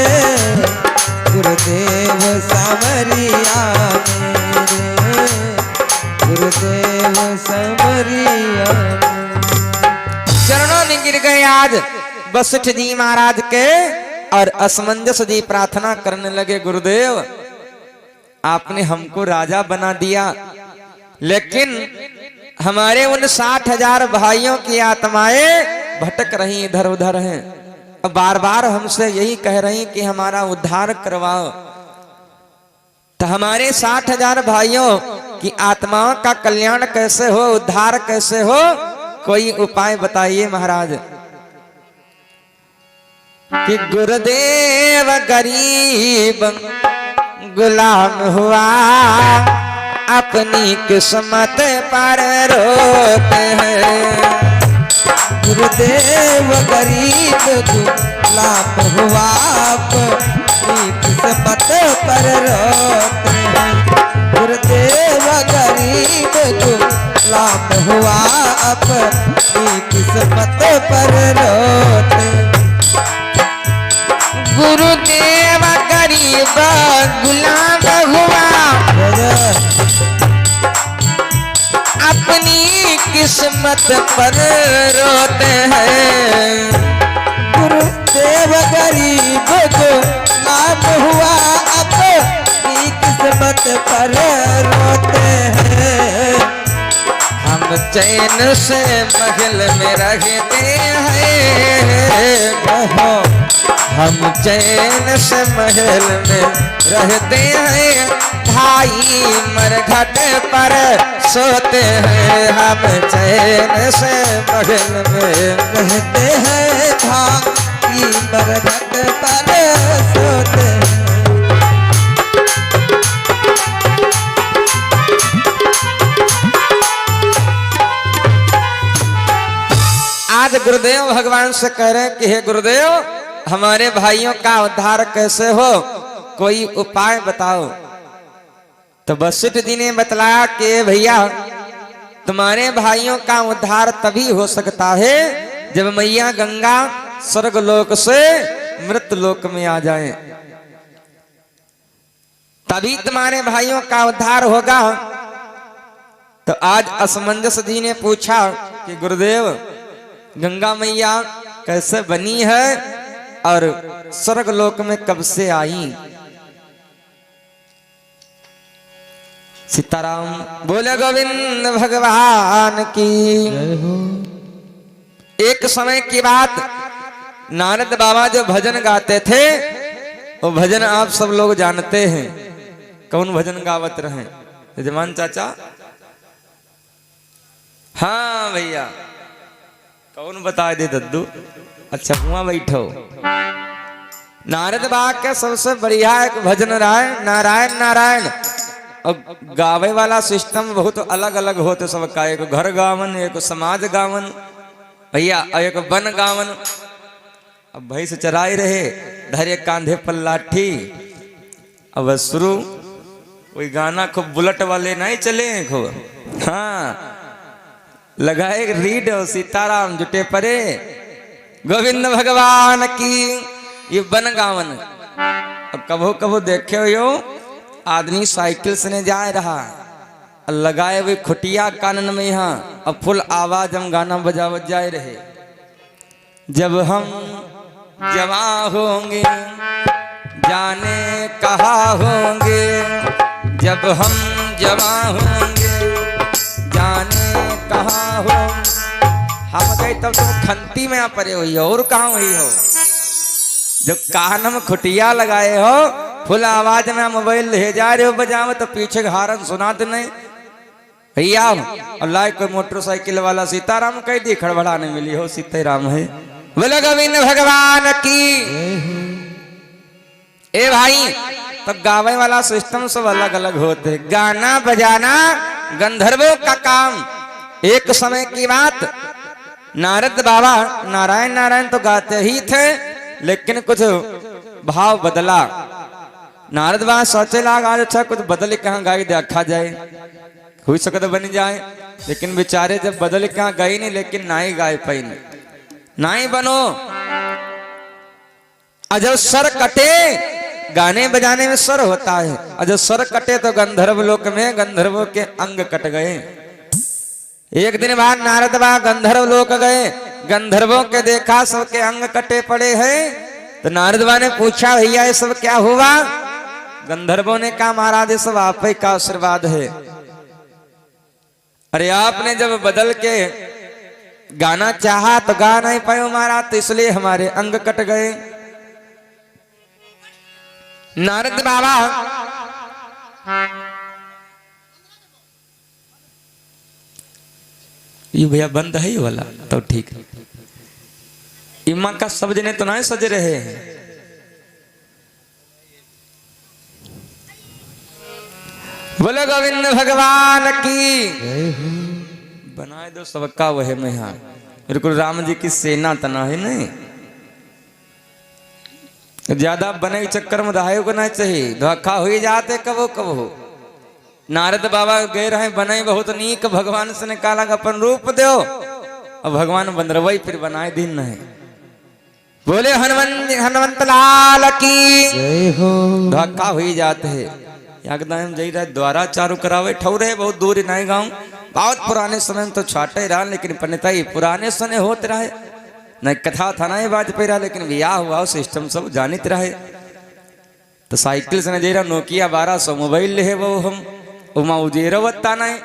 गुरुदेव सांवरिया मेरे, गुरुदेव सांवरिया। चरणों में गिर गए आज वशिष्ठ जी महाराज के और असमंजस जी प्रार्थना करने लगे, गुरुदेव आपने हमको राजा बना दिया, लेकिन हमारे उन 60,000 भाइयों की आत्माएं भटक रही इधर उधर हैं। अब बार बार हमसे यही कह रही कि हमारा उद्धार करवाओ। तो हमारे 60,000 भाइयों की आत्माओं का कल्याण कैसे हो, उद्धार कैसे हो, कोई उपाय बताइए महाराज। कि गुरुदेव गरीब गुलाम हुआ, अपनी किस्मत पर रोते हैं। गुरुदेव गरीब गुलाम हुआ, अपनी किस्मत पर रोते हैं। गुरुदेव गरीब गुलाम हुआ, अपनी किस्मत पर रोते। गुरुदेव गरीब गुलाम हुआ, अपनी किस्मत पर रोते हैं। गुरुदेव गरीब गुलाम हुआ, अपनी किस्मत पर रोते हैं। हम चैन से महल में रहते हैं, कहो हम चैन से महल में रहते हैं, भाई मरघट पर सोते हैं, हम चैन से महल में रहते हैं, भाई मरघट पर सोते हैं। आज गुरुदेव भगवान से कह रहे हैं कि हे गुरुदेव, हमारे भाइयों का उद्धार कैसे हो, कोई उपाय बताओ। तो वशिष्ठ जी ने बतलाया कि भैया तुम्हारे भाइयों का उद्धार तभी हो सकता है जब मैया गंगा स्वर्ग लोक से मृत लोक में आ जाए, तभी तुम्हारे भाइयों का उद्धार होगा। तो आज असमंजस जी ने पूछा कि गुरुदेव गंगा मैया कैसे बनी है और स्वर्ग लोक में कब से आई। सीताराम बोले गोविंद भगवान की। एक समय की बात, नारद बाबा जो भजन गाते थे वो भजन आप सब लोग जानते हैं। कौन भजन गावत रहे यजमान चाचा? हाँ भैया, कौन बता दे दद्दू? अच्छा हुआ बैठो। नारद बाबा के सबसे बढ़िया एक भजन राय नारायण नारायण, और गावे वाला सिस्टम बहुत अलग अलग होते सबका। एक घर गावन, एक समाज गावन भैया, और एक वन गावन। अब भैंस चराई रहे, धरे कांधे पर लाठी, अब शुरू वही गाना खूब बुलेट वाले नहीं चले खूब, हाँ लगाए रीड और सीताराम जुटे परे गोविंद भगवान की। ये बन गावन। अब कभो कभो देखे हो यो आदमी साइकिल से नहीं जा रहा, लगाए हुए खुटिया कानन में यहाँ, अब फुल आवाज हम गाना बजावत जाए रहे। जब हम जवां होंगे जाने कहाँ होंगे, जब हम जवां होंगे जाने कहाँ हो। हम गए तब तुम खंती में आ परे हुई हो और कहाँ हुई हो। जब कान में खुटिया लगाए हो, फुल आवाज में मोबाइल ले जा रहे हो बजाव, तो पीछे हारन सुनाते नहीं भैया। अल्लाह कोई मोटरसाइकिल वाला सीताराम कह दी, खड़बड़ाने मिली हो सीताराम है। बोले गोविंद भगवान की। ए भाई, तो गावे वाला सिस्टम सब अलग अलग होते, गाना बजाना गंधर्वों का काम। एक समय की बात, नारद बाबा नारायण नारायण तो गाते ही थे, लेकिन कुछ भाव बदला। नारद बाबा सोचे लाग आज अच्छा कुछ बदल कहाँ गाई देखा जाए, हो सकता बन जाए। लेकिन बेचारे जब बदल कहाँ गई नहीं, लेकिन ना ही गाय पाई नहीं बनो। अजब सर कटे, गाने बजाने में सर होता है, और जब सर कटे तो गंधर्व लोक में गंधर्वों के अंग कट गए। एक दिन बाद नारद बाबा गंधर्व लोक गए, गंधर्वों के देखा सबके अंग कटे पड़े हैं। तो नारद बाबा ने पूछा भैया ये सब क्या हुआ। गंधर्वों ने कहा महाराज ये सब आप ही का आशीर्वाद है। अरे आपने जब बदल के गाना चाहा तो गा नहीं पाए महाराज, तो इसलिए हमारे अंग कट गए। नारद बाबा ये भैया बंद है ये वाला तो ठीक है। इमा का सब जने तो नहीं सज रहे हैं। बोलो गोविंद भगवान की। बनाए दो सबका वह में यहाँ बिल्कुल राम जी की सेना तना है नहीं, ज्यादा बने के चक्कर में दहाई को नहीं चाहिए, धोखा हो ही जाते कबो कबो। नारद बाबा गए रहे बने बहुत नीक, भगवान से निकाला अपन रूप दो, और भगवान बंदरवई फिर बनाए दिन नहीं। बोले हनुमंत लाल की। धोखा हो ही जाते है। एकदम जई रहे द्वारा चारू करावे ठौरे बहुत दूर नहीं गाँव, बहुत पुराने समय में तो छाटे रहा, लेकिन पंडिताई पुराने समय होते रहे नहीं, कथा था ना बाज पे रहा, लेकिन ब्याह हुआ सिस्टम सब जानित रहे। तो साइकिल से न जे रहा नोकिया 1200 मोबाइल ले है वो हम उमा उजेरवत्ता नहीं।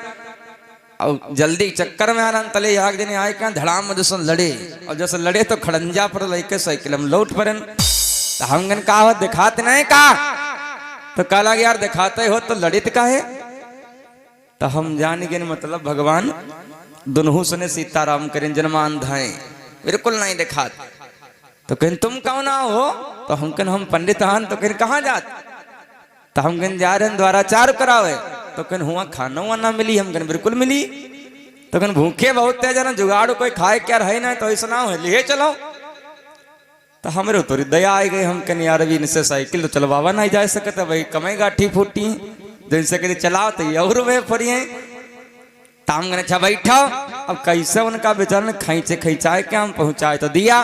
और जल्दी चक्कर में आराम तले आग देने आए क्या धड़ाम में जैसे लड़े और जैसे लड़े तो खड़ंजा पर लेके साइकिल हम लौट पड़न। तो हम गन का हो दिखाते नहीं का तो काला यार दिखाते हो तो लड़ित का है। तो हम जान गए मतलब भगवान दोनों सुने सीताराम करें जन्मान धाए बिल्कुल नहीं दिखात। तो कहें तुम कौन हो? तो हम कहें हम पंडित हन। तो कहें कहाँ जात? तो हम कहें जा रहे हैं द्वाराचार करावे। तो कहें हुआ खाना वाना मिली? हम कहें बिल्कुल मिली। तो कहें भूखे बहुत है जना जुगाड़ कोई खाए क्या रहे ना तो ऐसा ना हो लिए चलो। तो हमारे तो दया आ गई। हम कहें यार अभी इनसे साइकिल तो चलवावा नहीं जा सकता भाई कमे गाठी फूटी जिनसे कहते चलाओ तो ये और वे फरिए ताम गने अच्छा बैठो। अब कैसे उनका बेचारा खींचे खींचाए क्या हम पहुंचाए तो दिया।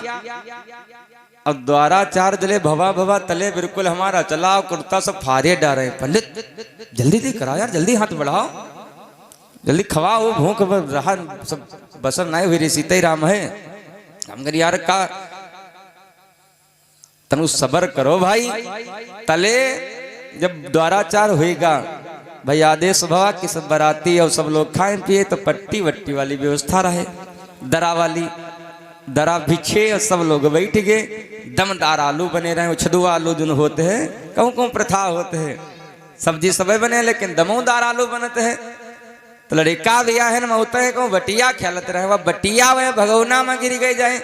अब द्वाराचार जले भवा भवा तले बिल्कुल हमारा चलाओ कुर्ता सब फारे डारे। पंडित जल्दी दी कराओ यार जल्दी हाथ बढ़ाओ जल्दी खवाओ भूख रहा सब बसर नहीं हुई रे सीता ही राम है। हम कह यार का तनु सबर करो भाई। तले जब द्वाराचार होएगा भाई आदेश भवा कि सब बराती और सब लोग खाएं पिए तो पट्टी वट्टी वाली व्यवस्था रहे दरा वाली दरा बिछे और सब लोग बैठ गए। दमदार आलू बने रहे उछदू आलू जो होते हैं कहूँ कहूँ प्रथा होते हैं सब्जी सब बने लेकिन दमोदार आलू बनते हैं। तो लड़का भैया है ना होता है कहूँ बटिया खेलते रहे वह बटिया वह भगवना में गिर गई जाए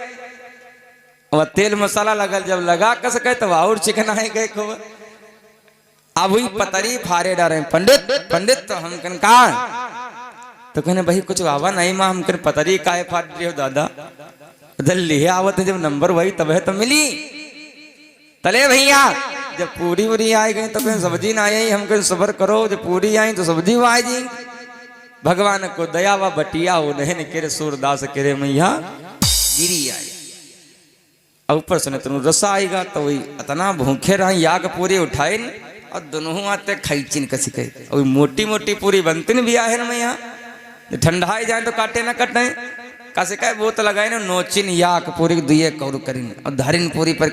वह तेल मसाला लगल जब लगा कस गए तो और चिकना है गए खूब। अब वही पतरी फारे डारे पंडित पंडित तो हम कन कहा तो कहने भाई कुछ बाबा नहीं माँ हम कन पतरी काहे फाट रही हो दादा जल्दी आवत है जब नंबर वही तब है तो मिली। तले भैया जब पूरी पूरी आई गई तो कहीं सब्जी ना आई हम कहीं सबर करो जब पूरी आई तो सब्जी वो आई जी। भगवान को दया व बटिया वो नहीं केरे सूरदास केरे मैया गिरी आई और ऊपर से तुम रसा आएगा तो वही इतना भूखे रहा याग पूरी उठाए और दोनों आते खैचिन कसी कहे और मोटी मोटी पूरी बनती भी आहे ना मैया ठंडाई जाए तो काटे ना कटे कैसे कहे वो तो लगाए ना नोचिन याक पूरी दुए कौर करीन और धारिन पूरी पर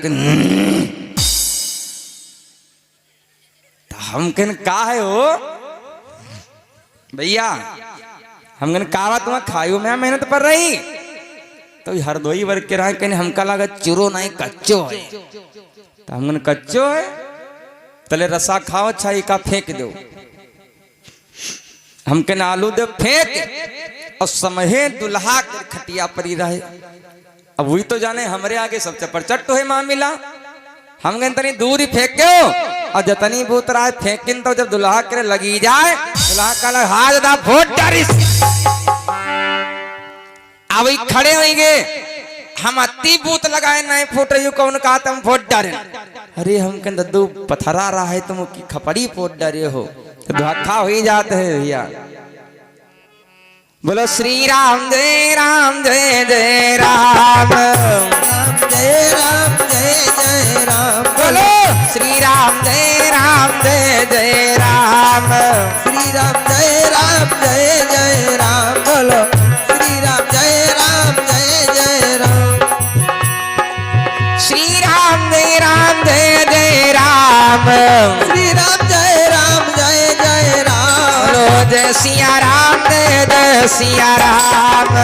हम कहन का है हो भैया हम कहन का तुम खायो मैं मेहनत पर रही तो हर दो ही वर्ग के रहा कहने हमका लगा चुरो नहीं कच्चो है। तो हम कहन कच्चो है तले रसा खाओ अच्छा का फेंक दो। हम कहने आलू दे फेंक और समहे दुल्हा कर खटिया परी रहे। अब वही तो जाने हमारे आगे सब चपरचट है मामला। हम कहते तनी दूर ही फेंको और जतनी बूत रहा है फेंकिन तो जब दुल्हा करे लगी जाए दुल्हा का हाथ दा फोट डारी अब वही खड़े होंगे हम अति बूत लगाए नहीं फूट रही कौन कहा तुम फोट डारे। अरे हम कहते दद्दू पथरा रहा है तुम की खपड़ी फोट डारे हो तो धोखा हो ही जाते है भैया। बोलो श्री राम जय जय राम जय राम जय जय राम बोलो श्री राम जय जय राम श्री राम जय जय राम बोलो श्री राम जय जय राम श्री राम जय जय राम श्री राम जय जय राम बोलो जय सिया राम जय सिया राम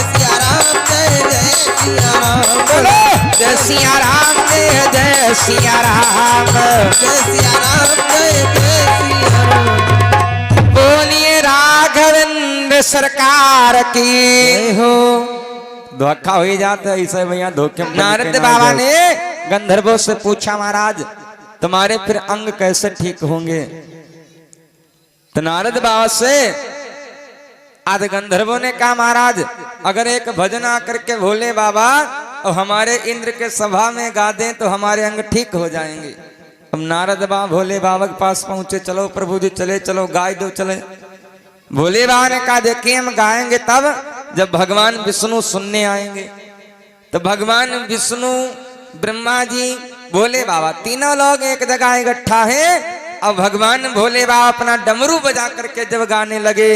सिया राम जय सिया राम बोलो जय सिया राम जय सिया राम सिया राम जय सिया राम बोलिए राघवेंद्र सरकार की हो। धोखा हो ही जाता है ऐसे भैया धोखे। नारद बाबा ने गंधर्वों से पूछा महाराज तुम्हारे फिर अंग कैसे ठीक होंगे। तो नारद बाबा से आदि गंधर्वों ने कहा महाराज अगर एक भजन आकर के भोले बाबा और हमारे इंद्र के सभा में गा दें तो हमारे अंग ठीक हो जाएंगे। हम नारद बाबा भोले बाबा के पास पहुंचे चलो प्रभु जी चले चलो गाय दो चले। भोले बाबा ने कहा देखिए हम गाएंगे तब जब भगवान विष्णु सुनने आएंगे। तो भगवान विष्णु ब्रह्मा जी भोले बाबा तीनों लोग एक जगह इकट्ठा है और भगवान भोले बाबा अपना डमरू बजा करके जब गाने लगे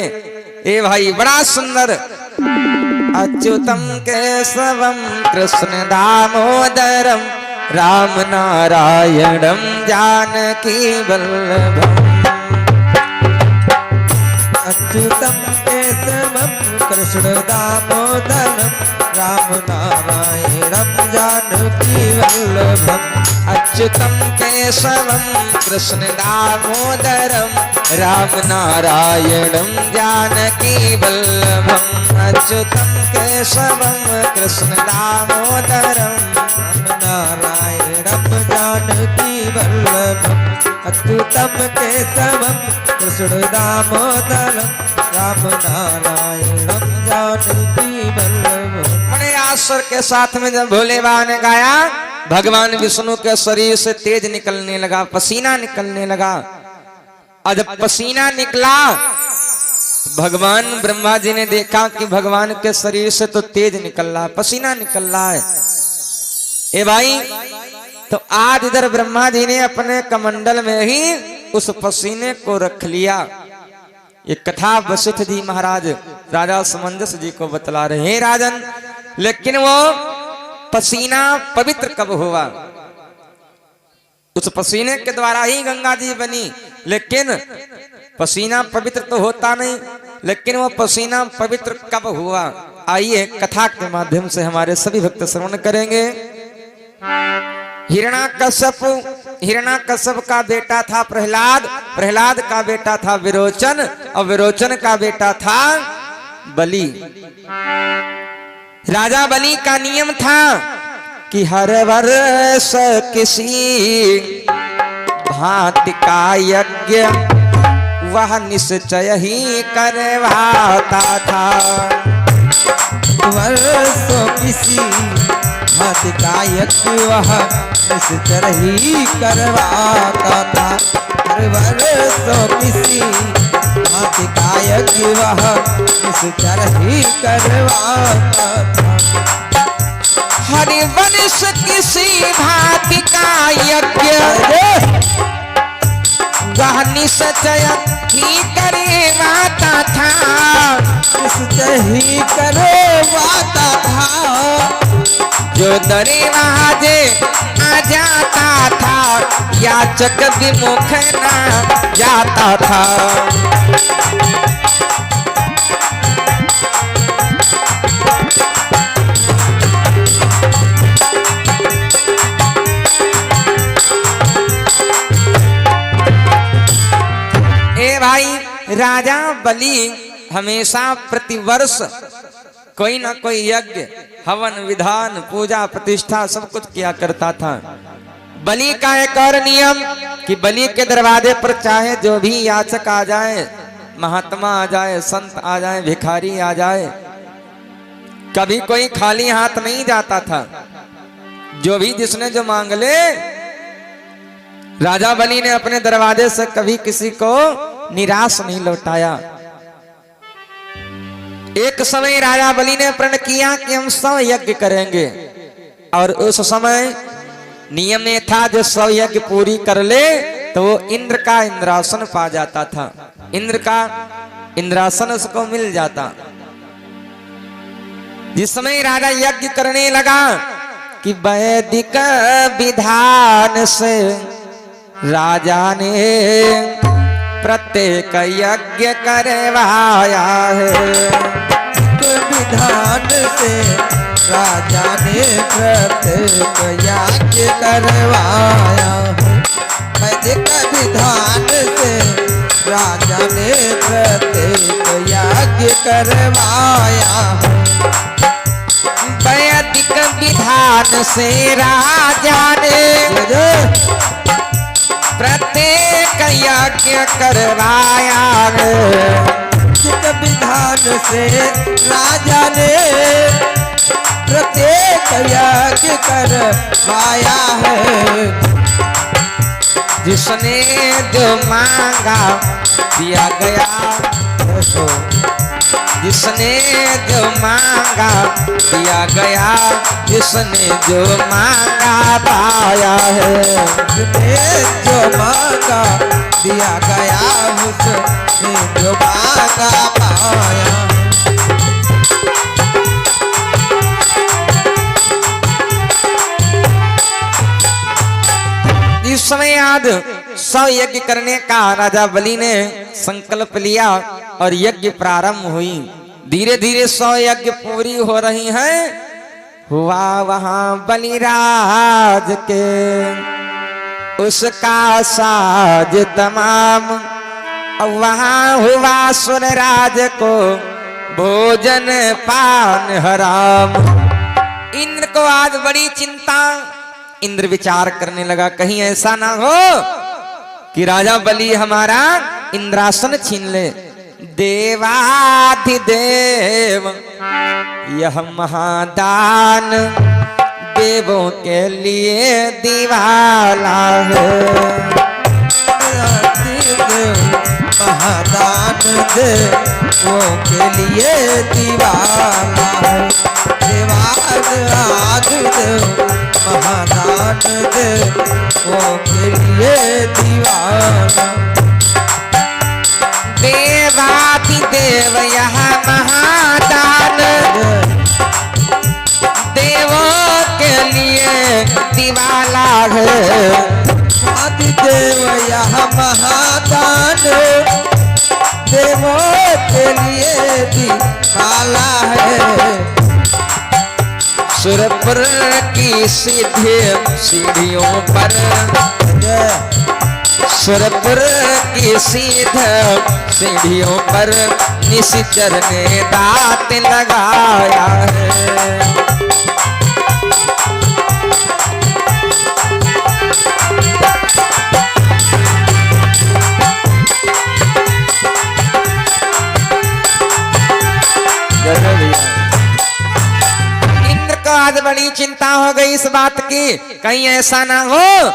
ए भाई बड़ा सुंदर अच्युतम केशवम कृष्ण दामोदरम राम नारायणम जानकी वल्लभम अच्युतम केशवम समम कृष्ण दामोदरम राम नारायणम जानकी वल्लभम अच्युतम केशवम कृष्ण दामोदरम राम नारायणम जानकी वल्लभम अच्युतम केशवम कृष्ण दामोदरम राम नारायणम जानकी वल्लभम अच्युतम केशवम कृष्ण दामोदरम राम नारायणम जानकी वल्लभम। बड़े आश्चर्य के साथ में जब भोले बाबा ने गाया, भगवान विष्णु के शरीर से तेज निकलने लगा, पसीना निकलने लगा। और जब पसीना निकला, भगवान ब्रह्मा जी ने देखा कि भगवान के शरीर से तो तेज निकल रहा है, पसीना निकल रहा है। ए भाई, तो आज इधर ब्रह्मा जी ने अपने कमंडल में ही उस पसीने को रख लिया। ये कथा वशिष्ठ जी महाराज राजा समंजस जी को बतला रहे हैं। राजन, लेकिन वो पसीना पवित्र कब हुआ? उस पसीने के द्वारा ही गंगा जी बनी। लेकिन पसीना पवित्र तो होता नहीं, लेकिन वो पसीना पवित्र कब हुआ? आइए कथा के माध्यम से हमारे सभी भक्त श्रवण करेंगे। हिरण्याकश्यप का बेटा था प्रहलाद, प्रहलाद का बेटा था विरोचन, और विरोचन का बेटा था बलि। राजा बलि का नियम था कि हर वर्ष किसी भांति का यज्ञ वह निश्चय ही करवाता था। वर्षों किसी भांति का यज्ञ वह निश्चय ही करवाता था। हर वर्षों किसी भांति का यज्ञ वह निश्चय ही करवाता था। हर वर्ष किसी भांति का यज्ञ वह निश्चय ही करवाता था, निश्चय ही करवाता था। जो दरवाजे आ जाता था याचक विमुख ना जाता था। ए भाई, राजा बलि हमेशा प्रतिवर्ष कोई ना कोई यज्ञ, हवन, विधान, पूजा, प्रतिष्ठा सब कुछ किया करता था। बलि का एक और नियम कि बलि के दरवाजे पर चाहे जो भी याचक आ जाए, महात्मा आ जाए, संत आ जाए, भिखारी आ जाए, कभी कोई खाली हाथ नहीं जाता था। जो भी जिसने जो मांग ले, राजा बलि ने अपने दरवाजे से कभी किसी को निराश नहीं लौटाया। एक समय राजा बलि ने प्रण किया कि हम 100 यज्ञ करेंगे, और उस समय नियम में था जो 100 यज्ञ पूरी कर ले तो वो इंद्र का इंद्रासन पा जाता था, इंद्र का इंद्रासन उसको मिल जाता। जिस समय राजा यज्ञ करने लगा कि वैदिक विधान से राजा ने प्रत्येक यज्ञ करवाया है। विधान से राजा ने प्रत्येक यज्ञ करवाया है। वैदिक विधान से राजा ने प्रत्येक यज्ञ करवाया है। वैदिक विधान से राजा ने प्रत्येक यज्ञ करवाया है। विधान से राजा ने प्रत्येक यज्ञ करवाया है। जिसने जो मांगा दिया गया, जिसने जो मांगा दिया गया, जिसने जो मांगा पाया है। जिसने जो मांगा दिया गया, उसने जो मांगा पाया। इस समय आज 100 यज्ञ करने का राजा बलि ने संकल्प लिया और यज्ञ प्रारंभ हुई। धीरे धीरे 100 यज्ञ पूरी हो रही हैं। हुआ वहां बलिराज के उसका साज तमाम, वहां हुआ सुरराज को भोजन पान हराम। इंद्र को आज बड़ी चिंता। इंद्र विचार करने लगा कहीं ऐसा ना हो कि राजा बलि हमारा इंद्रासन छीन ले। देवाधिदेव यह महादान देवों के लिए दिवाला है। महादान देवों के लिए दिवाला है। देवाधिदेव महादान देवों के लिए दिवाला। देवाधिदेव यह महादान देवों के लिए दिवाला है। आदिदेव यह महादान देवों के लिए दिवाला है। सुरपुर की सीढ़ियों पर सुरपुर की सीढ़ियों पर निश्चर ने दांत लगाया है। इंद्र को आज बड़ी चिंता हो गई इस बात की कहीं ऐसा ना हो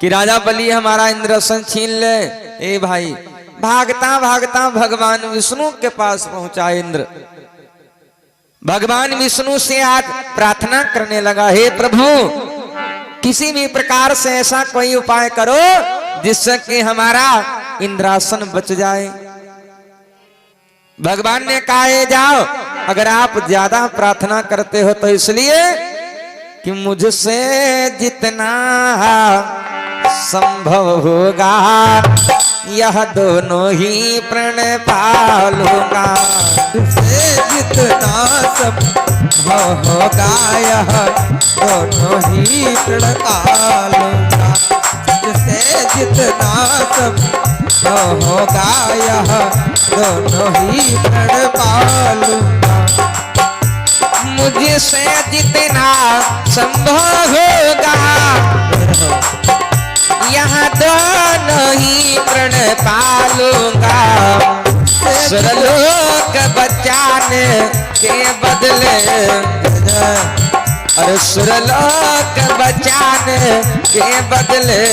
कि राजा बलि हमारा इंद्रासन छीन ले। ए भाई, भागता भागता भगवान विष्णु के पास पहुंचा इंद्र। भगवान विष्णु से आज प्रार्थना करने लगा, हे प्रभु किसी भी प्रकार से ऐसा कोई उपाय करो जिससे कि हमारा इंद्रासन बच जाए। भगवान ने कहा, ये जाओ, अगर आप ज्यादा प्रार्थना करते हो तो इसलिए कि मुझसे जितना संभव होगा यह दोनों ही प्रण पालूंगा। तुझसे जितना संभव होगा यह दोनों ही प्रण पालूंगा। तुझसे जितना संभव होगा यह दोनों ही प्रण पालूंगा। मुझसे जितना संभव होगा यहाँ दोनों ही प्रण पालूंगा। सुरलोक बचाने के बदले और सुरलोक बचाने के बदले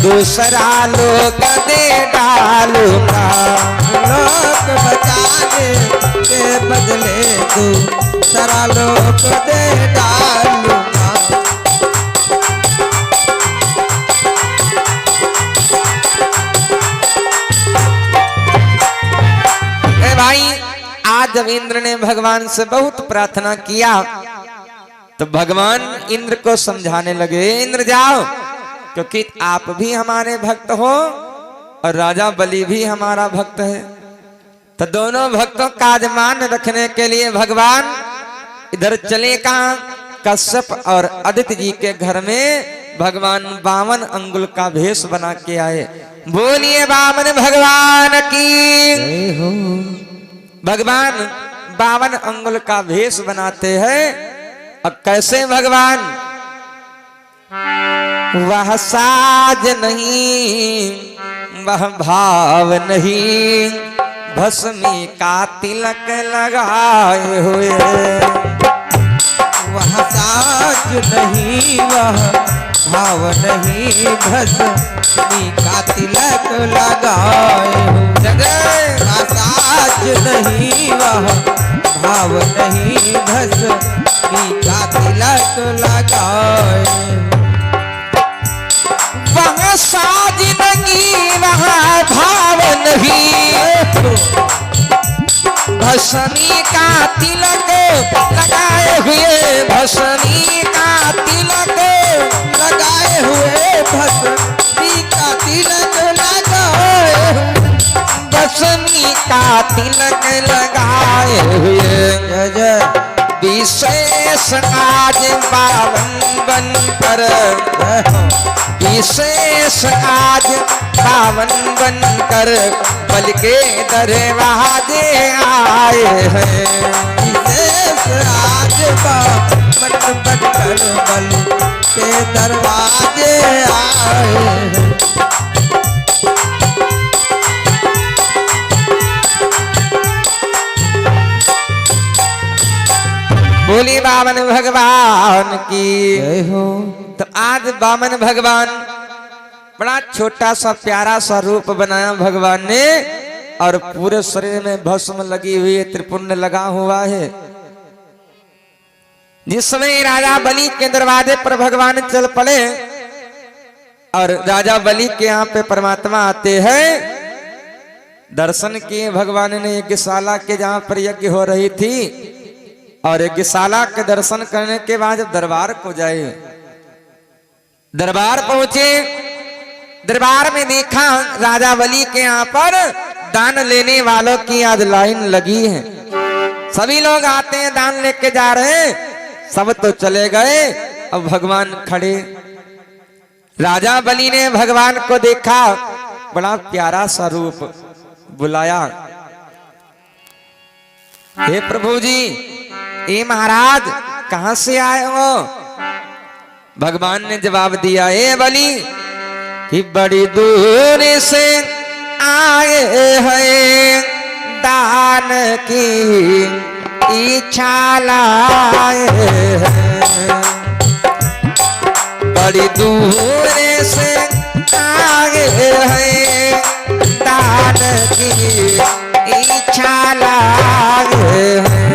दूसरा लोक दे डालूंगा। लोक बचाने के बदले दूसरा लोक दे डालूंगा। भाई, आज जब इंद्र ने भगवान से बहुत प्रार्थना किया तो भगवान इंद्र को समझाने लगे, इंद्र जाओ, क्योंकि आप भी हमारे भक्त हो और राजा बलि भी हमारा भक्त है। तो दोनों भक्तों का मान रखने के लिए भगवान इधर चले कश्यप और आदित्य जी के घर में भगवान 52 अंगुल का भेष बना के आए। बोलिए वामन भगवान की जय हो। भगवान 52 अंगुल का भेष बनाते हैं। अब कैसे भगवान? वह साज नहीं, वह भाव नहीं, भस्मी का तिलक लगाए हुए। वह साज नहीं, वह भाव नहीं, भस्मी का तिलक लगाए हुए। वह साज नहीं, वह भाव नहीं, भस्मी का तिलक लगाए। वह साज नहीं, वह भाव नहीं, भस्मी का तिलक लगाए हुए, भस्मी का तिलक लगाए हुए भस्मी का तिलक लगाए हुए, भस्मी का तिलक लगाए हुए जय जय विशेष आज पावन बनकर, जय हो विशेष आज पावन बनकर बल के दरवाजे आए हैं। विशेष आज मन बनकर बल के दरवाजे आए हैं। बोली बामन भगवान की जय हो। तो आज बामन भगवान बड़ा छोटा सा प्यारा सा रूप बनाया भगवान ने, और पूरे शरीर में भस्म लगी हुई है, त्रिपुंड लगा हुआ है। जिस समय राजा बलि के दरवाजे पर भगवान चल पड़े और राजा बलि के यहाँ पे परमात्मा आते हैं, दर्शन किए भगवान ने यज्ञशाला के जहाँ पर यज्ञ हो रही थी, और यज्ञशाला के दर्शन करने के बाद जब दरबार को जाए, दरबार पहुंचे, दरबार में देखा राजा बलि के यहाँ पर दान लेने वालों की आज लाइन लगी है। सभी लोग आते हैं, दान लेके जा रहे हैं, सब तो चले गए, अब भगवान खड़े। राजा बलि ने भगवान को देखा, बड़ा प्यारा सा रूप, बुलाया, हे प्रभु जी, ए महाराज कहां से आए हो? भगवान ने जवाब दिया, ए बलि कि बड़ी दूर से आए हैं, दान की इच्छा लाए हैं, बड़ी दूर से आए हैं, दान की इच्छा लाए हैं।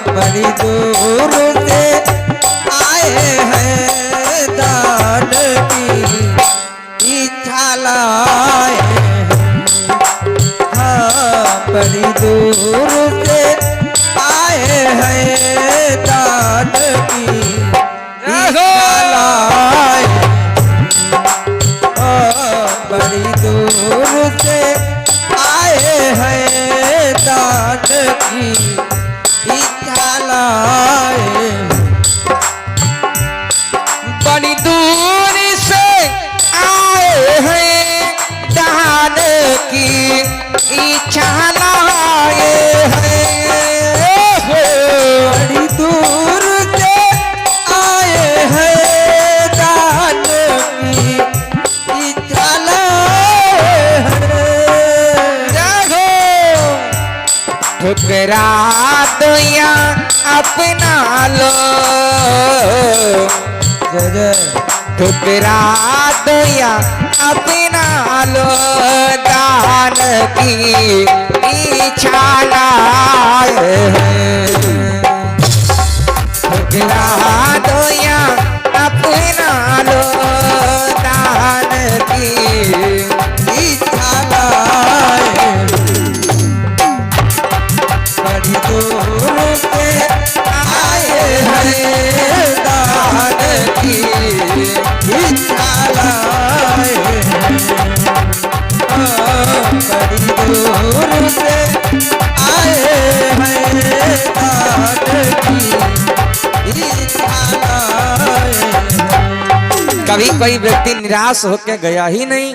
बड़ी दूर से आए हैं, दान की इच्छा लाए हैं। हाँ, बड़ी दूर से आए हैं, दान की इच्छा लाए हैं। हाँ, बड़ी दूर से आए हैं, दान की इच्छा लाए। बड़ी दूर से आए हैं, दान की इच्छा लाए हैं। बड़ी दूर से आए हैं, दान की इच्छा लाए हैं। ठुकरा दो या अपना लो, जय जय ठुकरा दो या अपना लो, दान की इच्छा लाए हैं। ठुकरा दो या अपना लो, दान की इच्छा लाए हैं। बड़ी दूर से आए हैं, दान की इच्छा लाए हैं। बड़ी दूर से आए हैं, दान की इच्छा लाए हैं। कभी कोई व्यक्ति निराश होकर गया ही नहीं,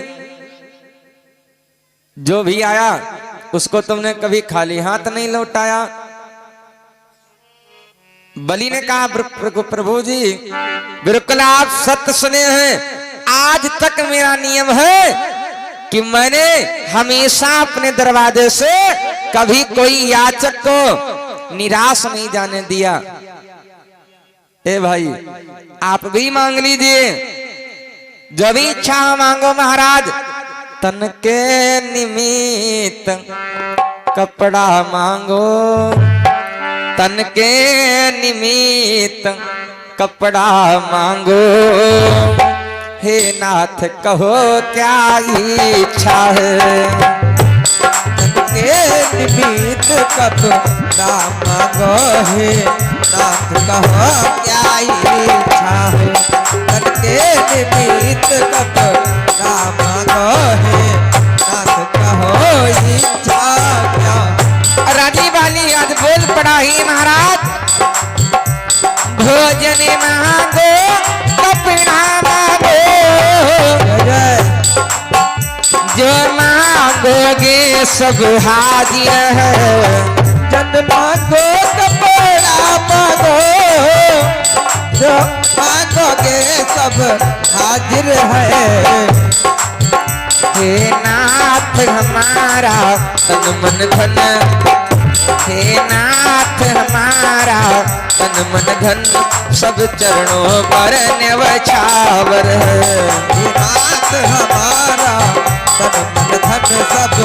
जो भी आया उसको तुमने कभी खाली हाथ नहीं लौटाया। बलि ने कहा, प्रभु जी बिल्कुल आप सत्य सुने हैं, आज तक मेरा नियम है कि मैंने हमेशा अपने दरवाजे से कभी कोई याचक को निराश नहीं जाने दिया। ए भाई आप भी मांग लीजिए, जो भी इच्छा मांगो महाराज। तन के निमित्त कपड़ा मांगो, तन के निमित्त कपड़ा मांगो, हे नाथ कहो क्या इच्छा है। के निमित कब राम गोहे नाथ कहो क्या इच्छा है तन के निमित कब राम गोहे नाथ कहो इच्छा क्या। राजी वाली आज बोल पड़ा ही महाराज, भोजन मांगो कपड़ा मांगो, जो मांगोगे सब हाजिर है। जन मांगो कपड़ा मांगो, जो मांगोगे सब हाजिर है। हे नाथ हमारा तन मन धन, हे नाथ हमारा तन मन धन, सब चरणों पर न्यवछावर है। हे नाथ हमारा तन मन धन, सब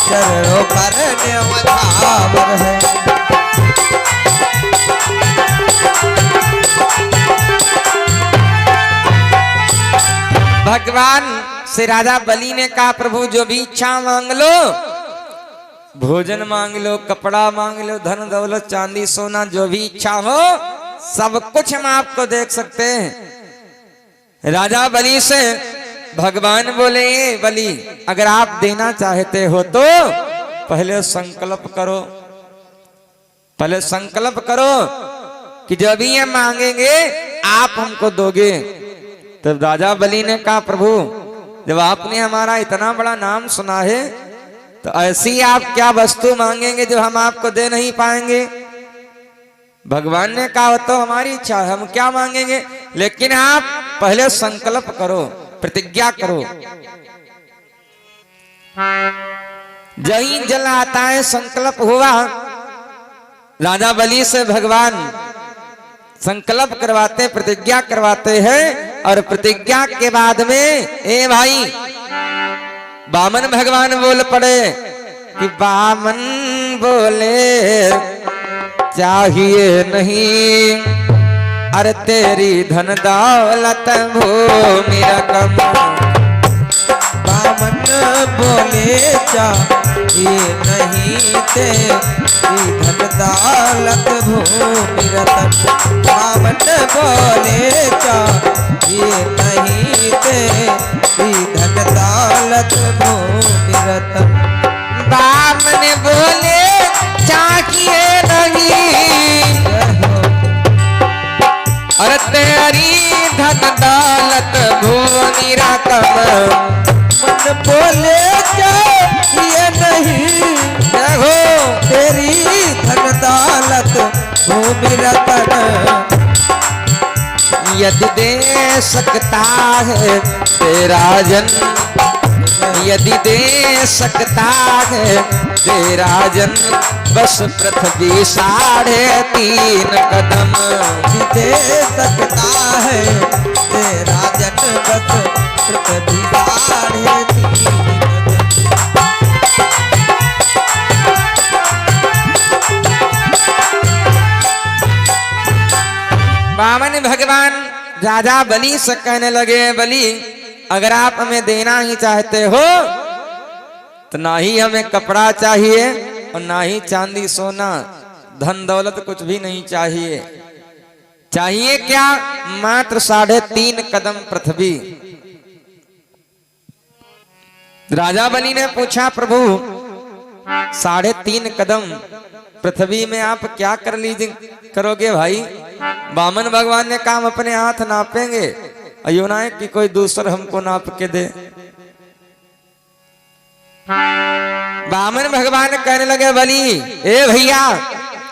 चरणों पर न्यवछावर है। भगवान से राजा बलि ने कहा, प्रभु जो भी इच्छा मांग लो, भोजन मांग लो, कपड़ा मांग लो, धन दौलत चांदी सोना, जो भी इच्छा हो सब कुछ हम आपको देख सकते हैं। राजा बलि से भगवान बोले, ये बलि अगर आप देना चाहते हो तो पहले संकल्प करो, पहले संकल्प करो कि जो भी ये मांगेंगे आप हमको दोगे। तब राजा बलि ने कहा, प्रभु जब आपने हमारा इतना बड़ा नाम सुना है तो ऐसी आप क्या वस्तु मांगेंगे जो हम आपको दे नहीं पाएंगे। भगवान ने कहा, तो हमारी इच्छा है, हम क्या मांगेंगे, लेकिन आप पहले संकल्प करो, प्रतिज्ञा करो। जहीं जल आता है संकल्प हुआ, राजा बलि से भगवान संकल्प करवाते, प्रतिज्ञा करवाते हैं। और प्रतिज्ञा के बाद में ए भाई वामन भगवान बोल पड़े कि वामन बोले चाहिए नहीं, अरे तेरी धन दौलत भूमि रकम। वामन बोले चाहिए नहीं तेरी धन दौलत भूमि रतन। वामन बोले चाहिए नहीं तेरी धन दौलत भूमि रतन। वामन बोले चाहिए नहीं, अरे तेरी धन दौलत भूमि रकम। मन बोले चाहिए नहीं हो तेरी धन दौलत भूमि रतन। यदि दे सकता है तेरा जन, यदि दे सकता है तेरा जन, बस पृथ्वी 3.5 कदम। दे सकता है तेरा जन, बस पृथ्वी 3.5 कदम। वामन भगवान राजा बलि से कहने लगे, बलि अगर आप हमें देना ही चाहते हो तो ना ही हमें कपड़ा चाहिए और ना ही चांदी सोना धन दौलत कुछ भी नहीं चाहिए। चाहिए क्या, मात्र 3.5 कदम पृथ्वी। राजा बलि ने पूछा, प्रभु 3.5 कदम पृथ्वी में आप क्या कर लीजिए करोगे भाई। वामन भगवान ने कहा, हम अपने हाथ नापेंगे, अयो ना कि कोई दूसरा हमको नाप के दे। वामन भगवान कहने लगे, बलि ए भैया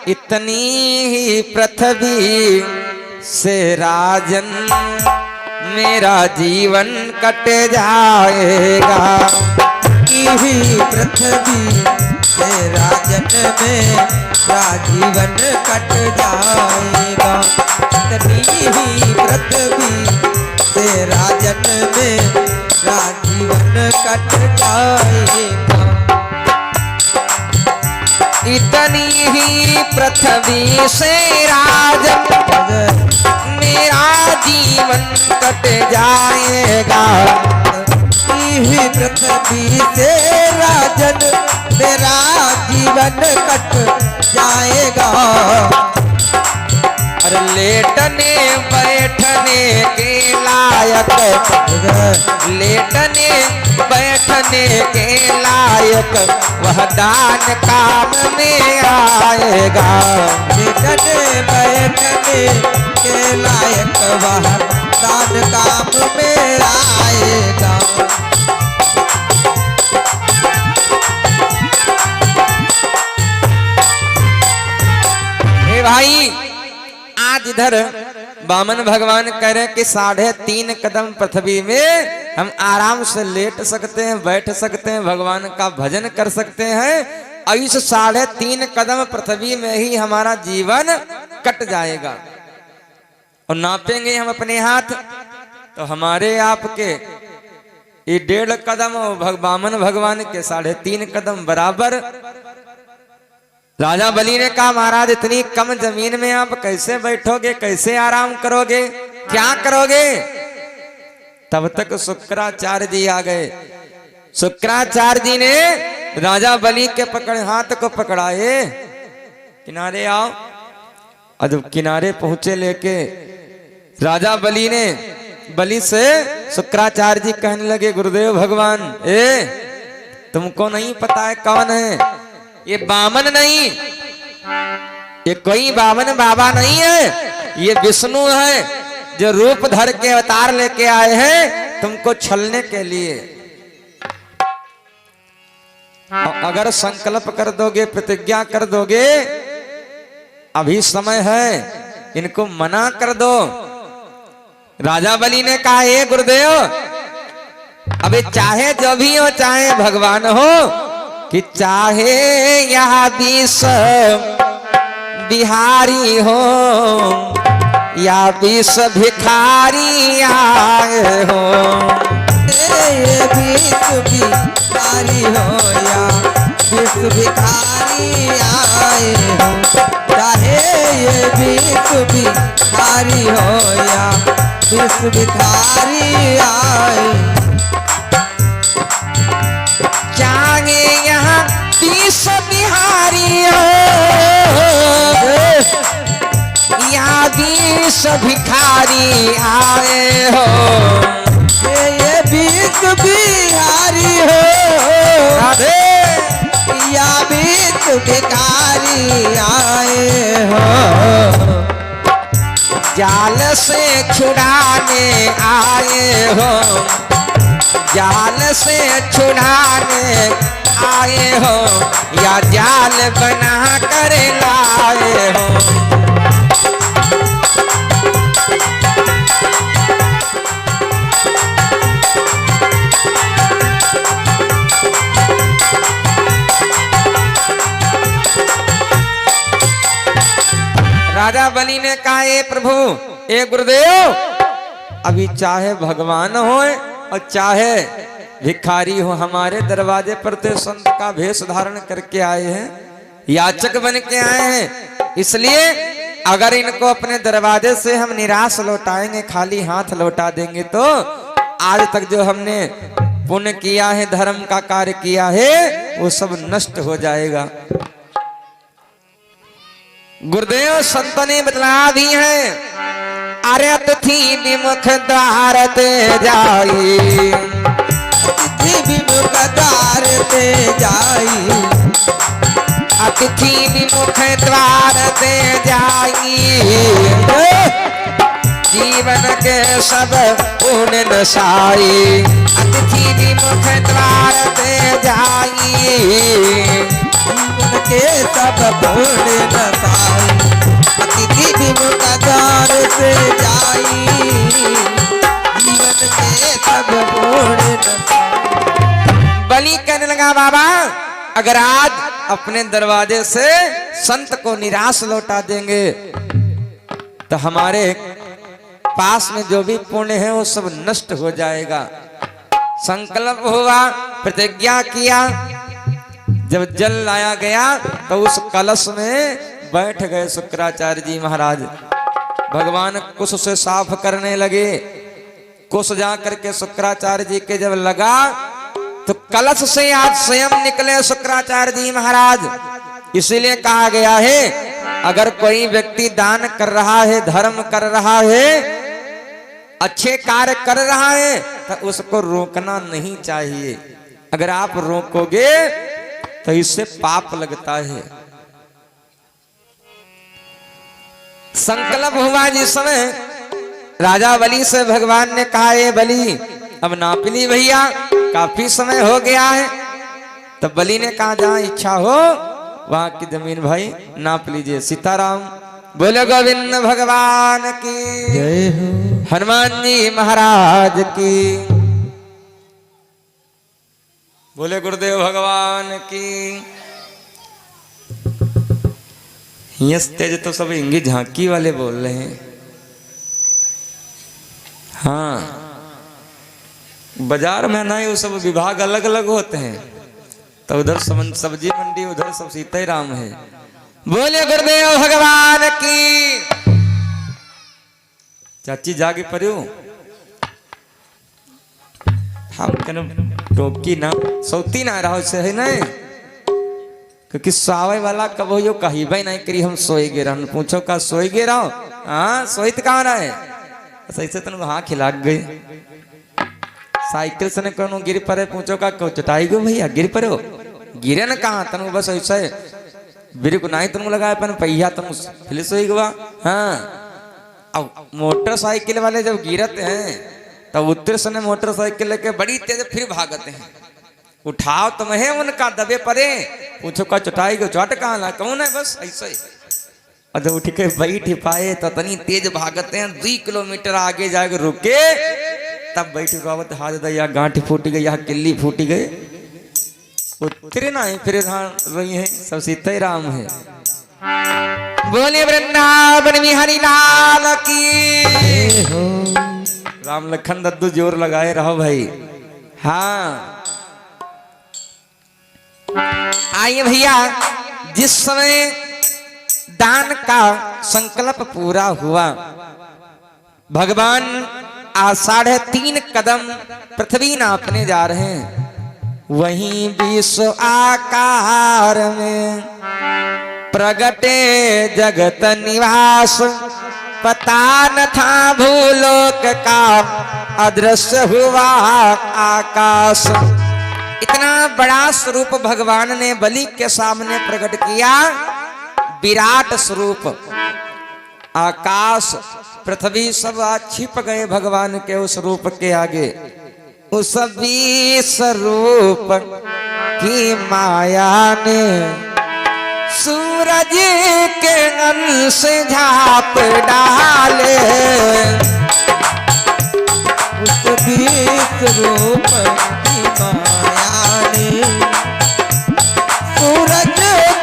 इतनी ही पृथ्वी से राजन मेरा जीवन कट जाएगा। ही पृथ्वी से राजन मेरा जीवन कट जाएगा। इतनी ही पृथ्वी से राजन मेरा जीवन कट जाएगा। इतनी ही पृथ्वी से राजन मेरा जीवन कट जाएगा। ही पृथ्वी से राजन मेरा जीवन कट जाएगा। अरे लेटने बैठने के लायक, लेटने बैठने के लायक वह दान काम में आएगा। लेटने बैठने के लायक वह दान काम में आएगा। हे भाई, आज इधर वामन भगवान कह रहे हैं कि 3.5 कदम पृथ्वी में हम आराम से लेट सकते हैं, बैठ सकते हैं, भगवान का भजन कर सकते हैं। और इस 3.5 कदम पृथ्वी में ही हमारा जीवन कट जाएगा। और नापेंगे हम अपने हाथ तो हमारे आपके ये 1.5 कदम और वामन भगवान के 3.5 कदम बराबर। राजा बलि ने कहा महाराज इतनी कम जमीन में आप कैसे बैठोगे, कैसे आराम करोगे, क्या करोगे? तब तक शुक्राचार्य जी आ गए। शुक्राचार्य जी ने राजा बलि के हाथ को पकड़ाए, किनारे आओ। और जब किनारे पहुंचे लेके राजा बलि से शुक्राचार्य जी कहने लगे गुरुदेव भगवान, तुमको नहीं पता है कौन है? ये वामन नहीं, ये कोई वामन बाबा नहीं है, ये विष्णु है जो रूप धर के अवतार लेके आए हैं तुमको छलने के लिए। अगर संकल्प कर दोगे, प्रतिज्ञा कर दोगे, अभी समय है, इनको मना कर दो। राजा बलि ने कहा हे गुरुदेव, अबे चाहे जो भी हो, चाहे भगवान हो, कि चाहे यहाँ विष बिहारी हो या विष भिखारी आए हो, ये विष भिखारी हो या विष भिखारी आए हो, चाहे ये विष भिखारी हो या विष भिखारी आए, चाहे यहाँ विष बिहारी हो या विष भिखारी आए हो, ये विष बिहारी हो या विष भिखारी आए हो, जाल से छुड़ाने आए हो, जाल से छुड़ाने आए हो या जाल बना कर लाए हो। राजा बलि ने कहा ए प्रभु, ए गुरुदेव, अभी चाहे भगवान हो और चाहे भिखारी हो, हमारे दरवाजे पर तो संत का वेश धारण करके आए हैं, याचक बन के आए हैं। इसलिए अगर इनको अपने दरवाजे से हम निराश लौटाएंगे, खाली हाथ लौटा देंगे, तो आज तक जो हमने पुण्य किया है, धर्म का कार्य किया है, वो सब नष्ट हो जाएगा। गुरुदेव संत ने बतला दी है, अरे अतिथि विमुख द्वार ते जाई, अतिथि विमुख द्वार ते जाई, अतिथि विमुख द्वार ते जाई, जीवन के सब पुण्य नसाई, अतिथि विमुख द्वार ते जाई, जीवन के सब पुण्य नसाई, अतिथि विमुख द्वार से जाई, जीवन के सब पुण्य नसाई। बलि कहने लगा बाबा, अगर आज अपने दरवाजे से संत को निराश लौटा देंगे तो हमारे पास में जो भी पुण्य है वो सब नष्ट हो जाएगा। संकल्प हुआ, प्रतिज्ञा किया, जब जल लाया गया तो उस कलश में बैठ गए शुक्राचार्य जी महाराज। भगवान कुछ से साफ करने लगे, कुछ जा करके शुक्राचार्य जी के जब लगा तो कलश से आज स्वयं निकले शुक्राचार्य जी महाराज। इसीलिए कहा गया है अगर कोई व्यक्ति दान कर रहा है, धर्म कर रहा है, अच्छे कार्य कर रहा है तो उसको रोकना नहीं चाहिए। अगर आप रोकोगे तो इससे पाप लगता है। संकल्प हुआ जिस समय राजा बलि से भगवान ने कहा ये बलि अब नाप ली भैया, काफी समय हो गया है। तब बलि ने कहा जहां इच्छा हो वहां की जमीन भाई नाप लीजिए। सीताराम बोले गोविंद भगवान की जय हो। हनुमान जी महाराज की बोले गुरुदेव भगवान की। यस तेज तो सब इंगी झांकी वाले बोल रहे हैं। हाँ बाजार में नहीं वो सब विभाग अलग अलग होते हैं, तो उधर सब्जी मंडी, उधर सब सीता ही राम है। बोले गुरुदेव भगवान की। चाची जागे पड़ो हम टोकी ना सौती ना रहो से है नहीं, क्योंकि सोवे वाला कब हो कही भाई नहीं करी हम सोए गे रहा। पूछो का सोए गे रहो, हाँ सोइत कहाँ रहे सही से तुम हाँ खिला गए। साइकिल से कौन गिर पड़े, पूछो का क्यों चटाई गो भैया गिर पड़े हो, गिरे न कहा तनु बस ऐसा बिर को नहीं तुम लगाए पन पहिया तुम फिलिस हो गवा। हाँ अब मोटरसाइकिल वाले जब गिरते हैं तब उत्तर से मोटरसाइकिल लेके बड़ी तेज फिर भागते हैं। उठाओ तुम्हें उनका दबे पड़े, पूछो का चटाई गो चट कहाँ ला कौन है बस ऐसा ही। और जब उठ के बैठ पाए तो तनी तेज भागते हैं, 2 किलोमीटर आगे जाके रुके तब बैठ रुकावत हाथ या गांठ फूट गई या किल्ली फूट गई। उतरे ना फिर रही है सब सीता ही राम है। बोले वृंदावन बिहारी लाल की। राम लखन दद्दू जोर लगाए रहो भाई। हाँ आइए भैया, जिस समय दान का संकल्प पूरा हुआ भगवान आज 3.5 कदम पृथ्वी नापने जा रहे हैं। वहीं विश्व आकार में प्रगटे जगत निवास, पता न था भूलोक का अदृश्य हुआ आकाश। इतना बड़ा स्वरूप भगवान ने बलि के सामने प्रकट किया। विराट स्वरूप आकाश पृथ्वी सब छिप गए भगवान के उस रूप के आगे। उस स्वरूप की माया ने सूरज के अंश झाप डाले। उस स्वरूप की माया ने सूरज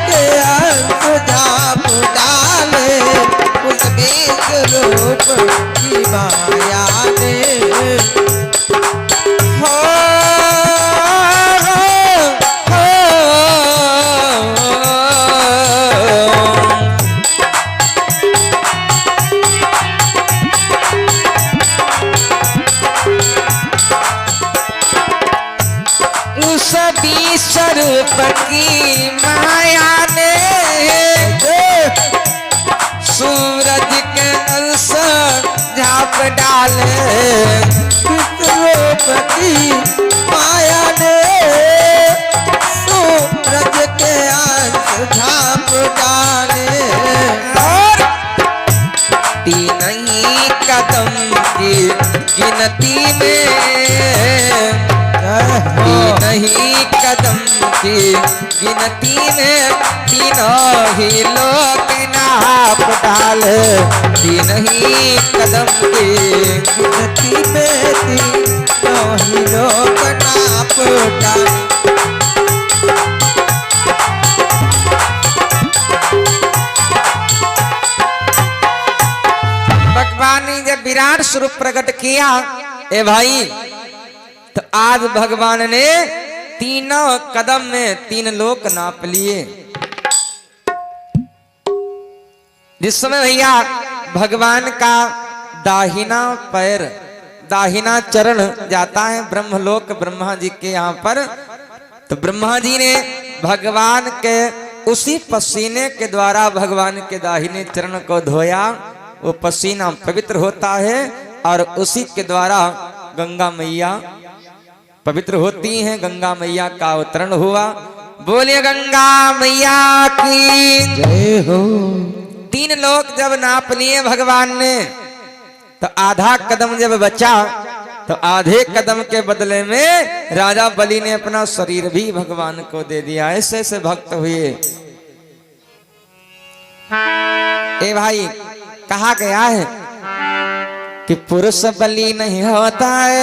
के अंश झाप डाले। उस स्वरूप की माया ने स्वरूप की माया ने सूरज के अंश झाप डाले। स्वरूप की माया ने सूरज के अंश झाप डाले। और 3 ही कदम की गिनती में, 3 ही कदम की गिनती में तीनों ही लोग नाप डाले। 3 ही कदम की गिनती में तीनों ही लोग नाप डाले। भगवान ने जब विराट स्वरूप प्रकट किया ए भाई, तो आज भगवान ने 3 कदम में 3 लोक नाप लिए। जिस समय भैया भगवान का दाहिना पैर दाहिना चरण जाता है ब्रह्मलोक ब्रह्मा जी के यहाँ पर। तो ब्रह्मा जी ने भगवान के उसी पसीने के द्वारा भगवान के दाहिने चरण को धोया, वो पसीना पवित्र होता है और उसी के द्वारा गंगा मैया पवित्र होती हैं। गंगा मैया का अवतरण हुआ। बोलिए गंगा मैया की जय हो। 3 लोग जब नाप लिए भगवान ने, तो आधा कदम जब बचा, तो आधे कदम के बदले में राजा बलि ने अपना शरीर भी भगवान को दे दिया। ऐसे ऐसे भक्त हुए। ए भाई, कहा गया है कि पुरुष बलि नहीं होता है,